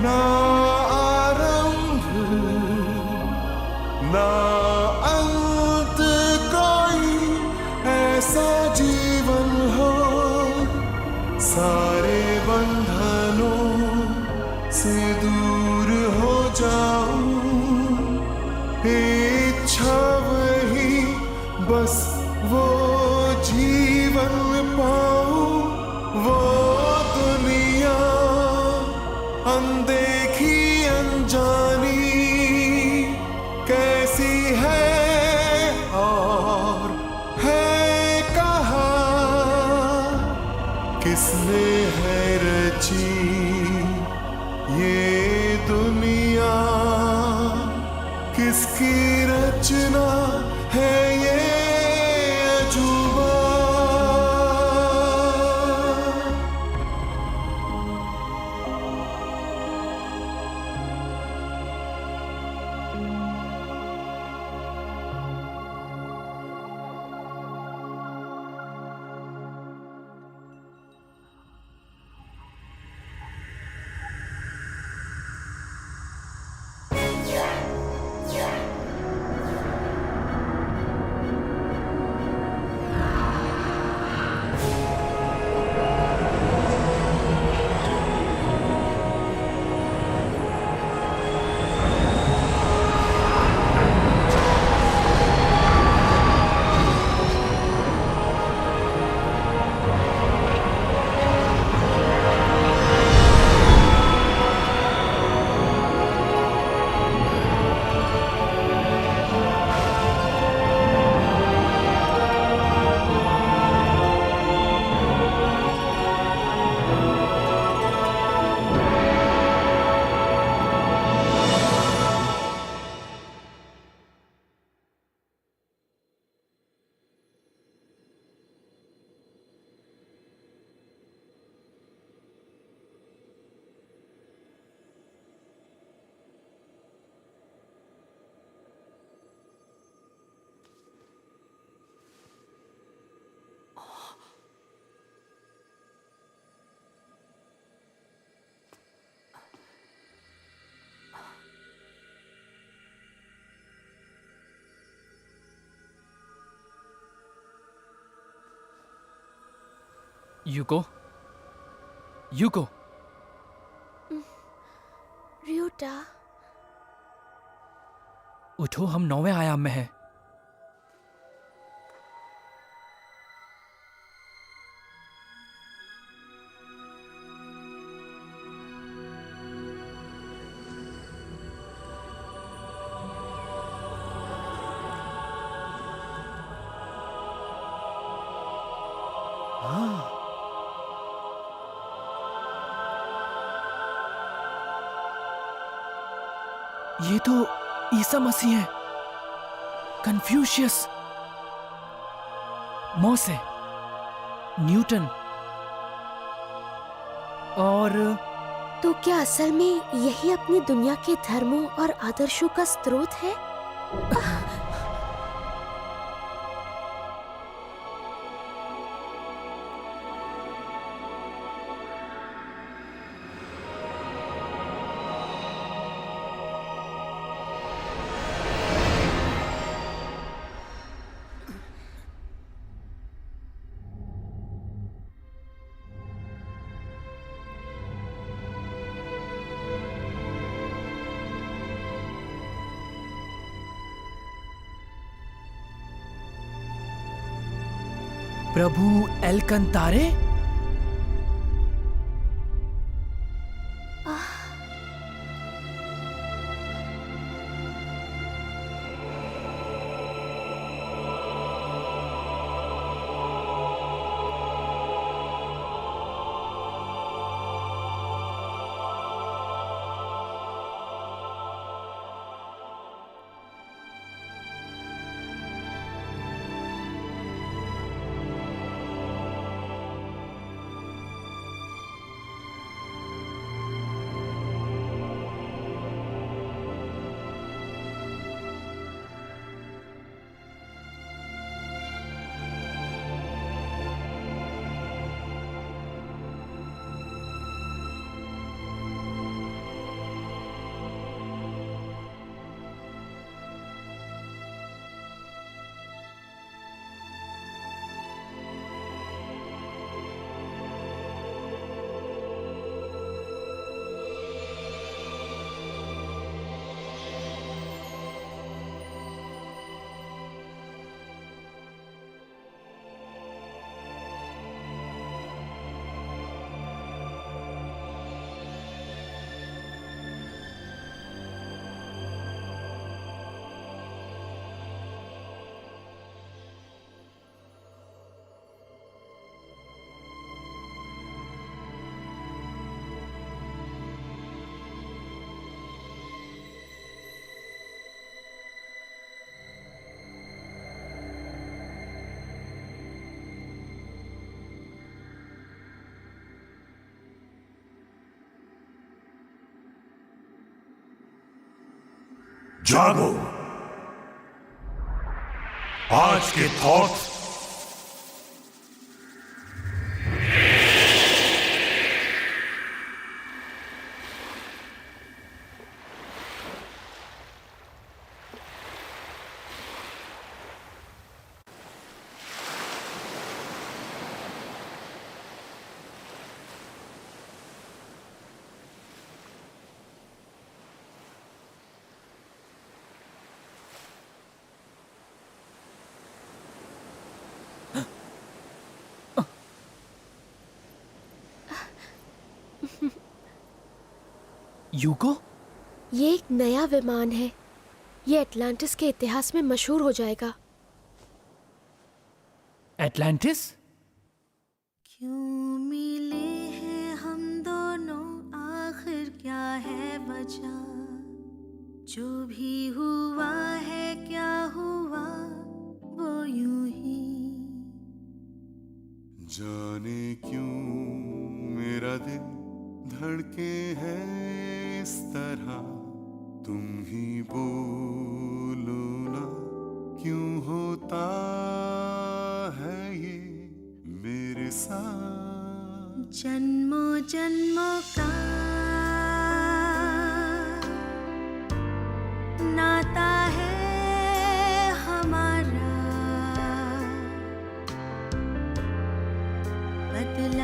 ना आरंभ ना अंत कोई ऐसा जीवन हो, सारे बंधनों से दूर हो जाऊं, इच्छा वही बस वो जीवन पाऊं, वो दुनिया अनदेखी अनजानी कैसी है और है कहाँ, किसने है रची ये दुनिया, किसकी रचना है ये अजूबा। यूको, यूको, रियोटा, उठो, हम 9वें आयाम में हैं। ये तो ईसा मसीह है, कन्फ्यूशियस, मोसे, न्यूटन और तो क्या असल में यही अपनी दुनिया के धर्मों और आदर्शों का स्रोत है? प्रभु एलकंतारे? जागो। आज के थॉट यूको? ये एक नया विमान है। ये एटलांटिस के इतिहास में मशहूर हो जाएगा। एटलांटिस? क्यों मिले हैं हम दोनों, आखिर क्या है वजह? जो भी हुआ है क्या हुआ वो यूं ही। जाने क्यों मेरा दिल धड़के है इस तरह, तुम ही बोलो ना क्यों होता है ये मेरे साथ। जन्मों जन्मों का नाता है हमारा, बदला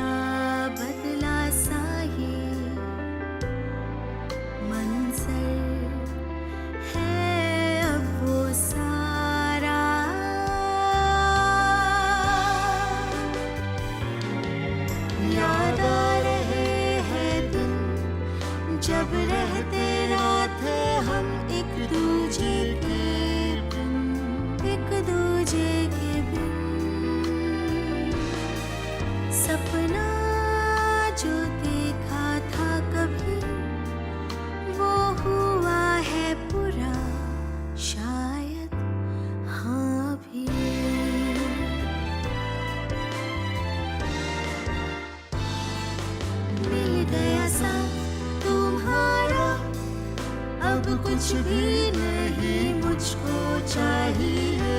कुछ भी नहीं मुझको चाहिए,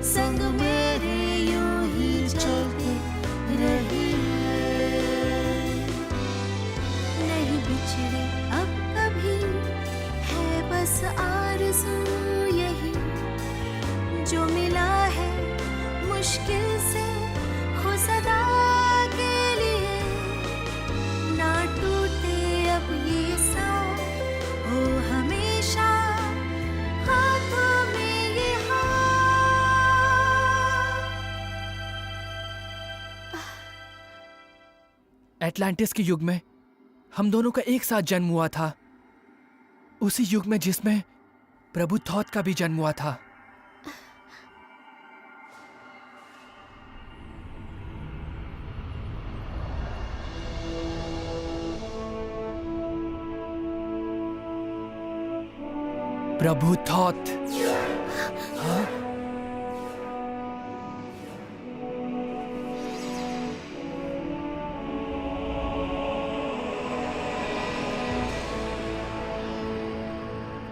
संग मेरे यूं ही चलते रहिए, नहीं बिछड़े अब कभी, है बस आरज़ू यही, जो मिला है मुश्किल से हो सदा के लिए, ना टूटे अब ये सांव, हो हमेशा हाथों में ये एटलांटिस के युग में हम दोनों का एक साथ जन्म हुआ था, उसी युग में जिसमें प्रभु थॉथ का भी जन्म हुआ था। प्रभु थॉथ। हाँ?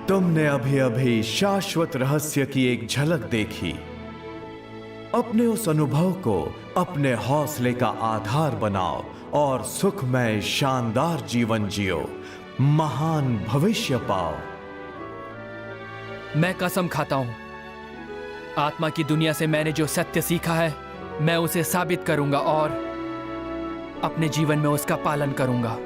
तुमने अभी अभी शाश्वत रहस्य की एक झलक देखी। अपने उस अनुभव को अपने हौसले का आधार बनाओ और सुखमय शानदार जीवन जियो, महान भविष्य पाओ। मैं कसम खाता हूं, आत्मा की दुनिया से मैंने जो सत्य सीखा है, मैं उसे साबित करूंगा और अपने जीवन में उसका पालन करूंगा।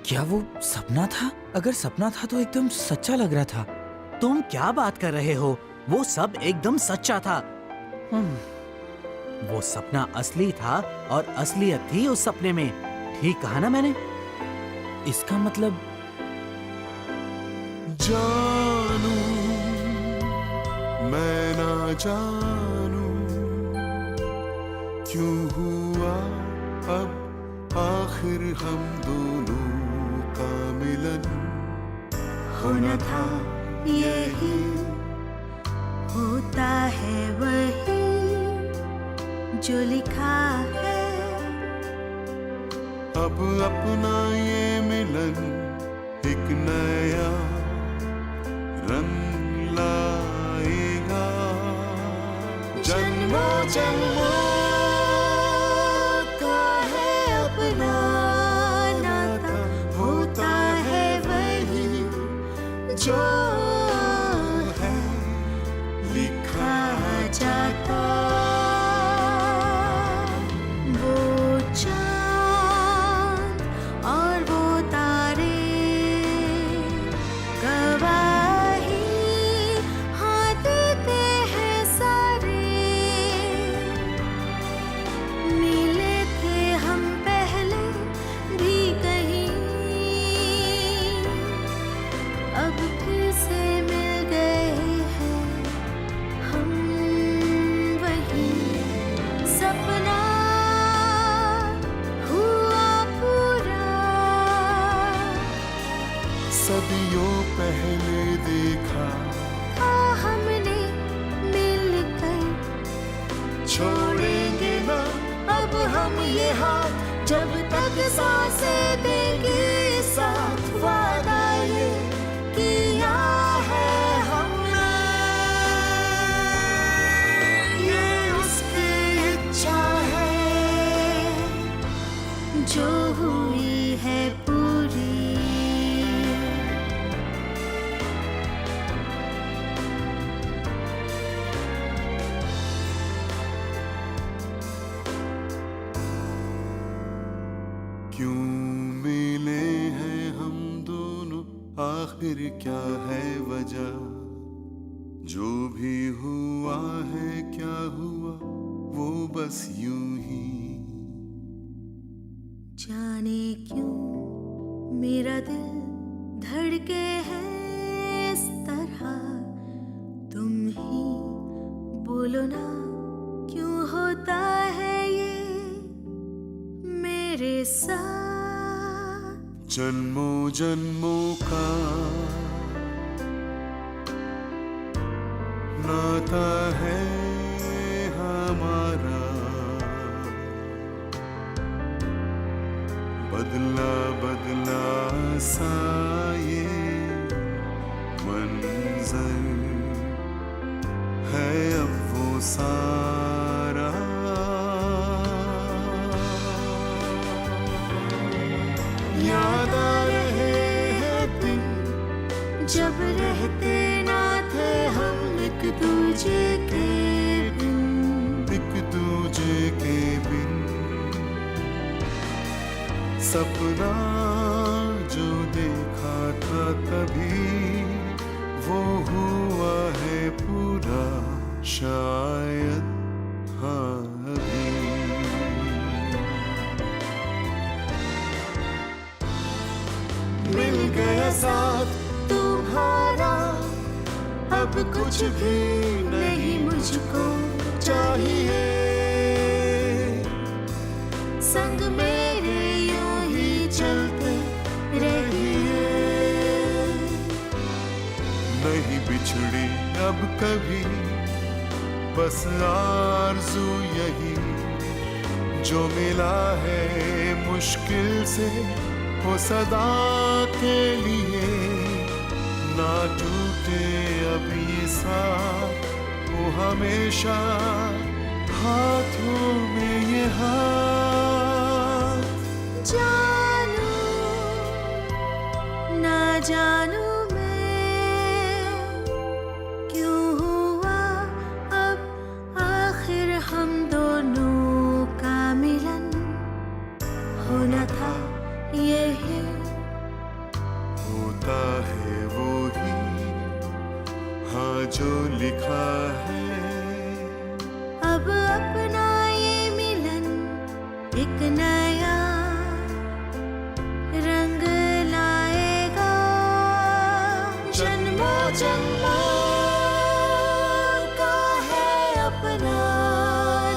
क्या वो सपना था? अगर सपना था तो एकदम सच्चा लग रहा था। तुम क्या बात कर रहे हो? वो सब एकदम सच्चा था। वो सपना असली था और असलियत थी उस सपने में। ठीक कहा ना मैंने? इसका मतलब जानू मैं ना जानू क्यों हुआ अब आखिर हम दोनों का मिलन। होना था यही, होता है वही जो लिखा है। अब अपना ये मिलन एक नया रंग लाएगा। जन्मों जन्मों का है अपना नाता, होता है वही जो है लिखा जाता। वो चांद और वो तारे गवाही हाँ देते हैं सारे। मिले थे हम पहले भी कहीं, अब फिर से मिल गए हैं हम वहीं। सपना हुआ पूरा, सदियों पहले देखा था हमने मिलकर। छोड़ेंगे ना अब हम ये हाथ जब तक सांसें देंगे साथ। वादा ये किया है हमने, ये उसकी इच्छा है जो हुई है पूरी। क्यों मिले हैं हम दोनों आखिर क्या है वजह। जो भी हुआ है क्या हुआ वो बस यूं ही। जाने क्यों मेरा दिल धड़के है इस तरह। तुम ही बोलो ना क्यों होता है ये मेरे साथ। जन्मों जन्मों का नाता है हमारा। बदला बदला सा ये मंजर है अब वो सारा। याद आ रहे हैं दिन जब रहते ना थे हम एक दूजे के बिन। एक दूजे के बिन सपना जो देखा था तभी वो हुआ है पूरा शायद हाँ अभी। मिल गया साथ तुम्हारा, अब कुछ भी नहीं मुझको चाहिए। संग मेरे यूं ही चलते रहिए। नहीं बिछड़ी अब कभी बस आरज़ू यही। जो मिला है मुश्किल से वो सदा के लिए। ना टूटे अब ये साथ वो हमेशा हाथों में ये हाथ। जानू ना जानू मैं क्यों हुआ अब आखिर हम दोनों का मिलन। होना था यही, होता है वो ही हाँ जो लिखा है। अब अपना ये मिलन एक नया जन्मों जन्मों का है अपना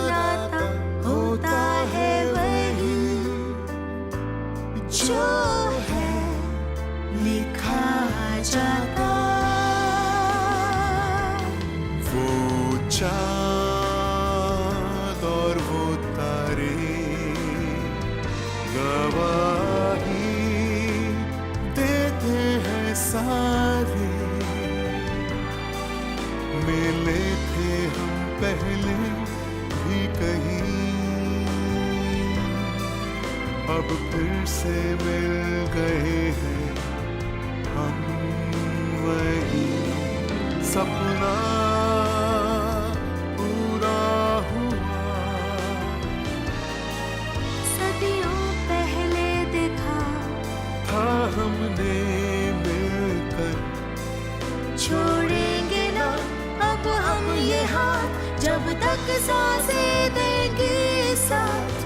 नाता, होता है वही जो है लिखा जाता। वो चाँद और वो तारे गवाही देते हैं सारे, मिले थे हम पहले भी कहीं, अब फिर से मिल गए हैं हम वही। सपना पूरा हुआ, सदियों पहले देखा था हमने मिलकर, छोड़ेंगे ना अब हम ये हाथ, जब तक सांसें देंगे साथ।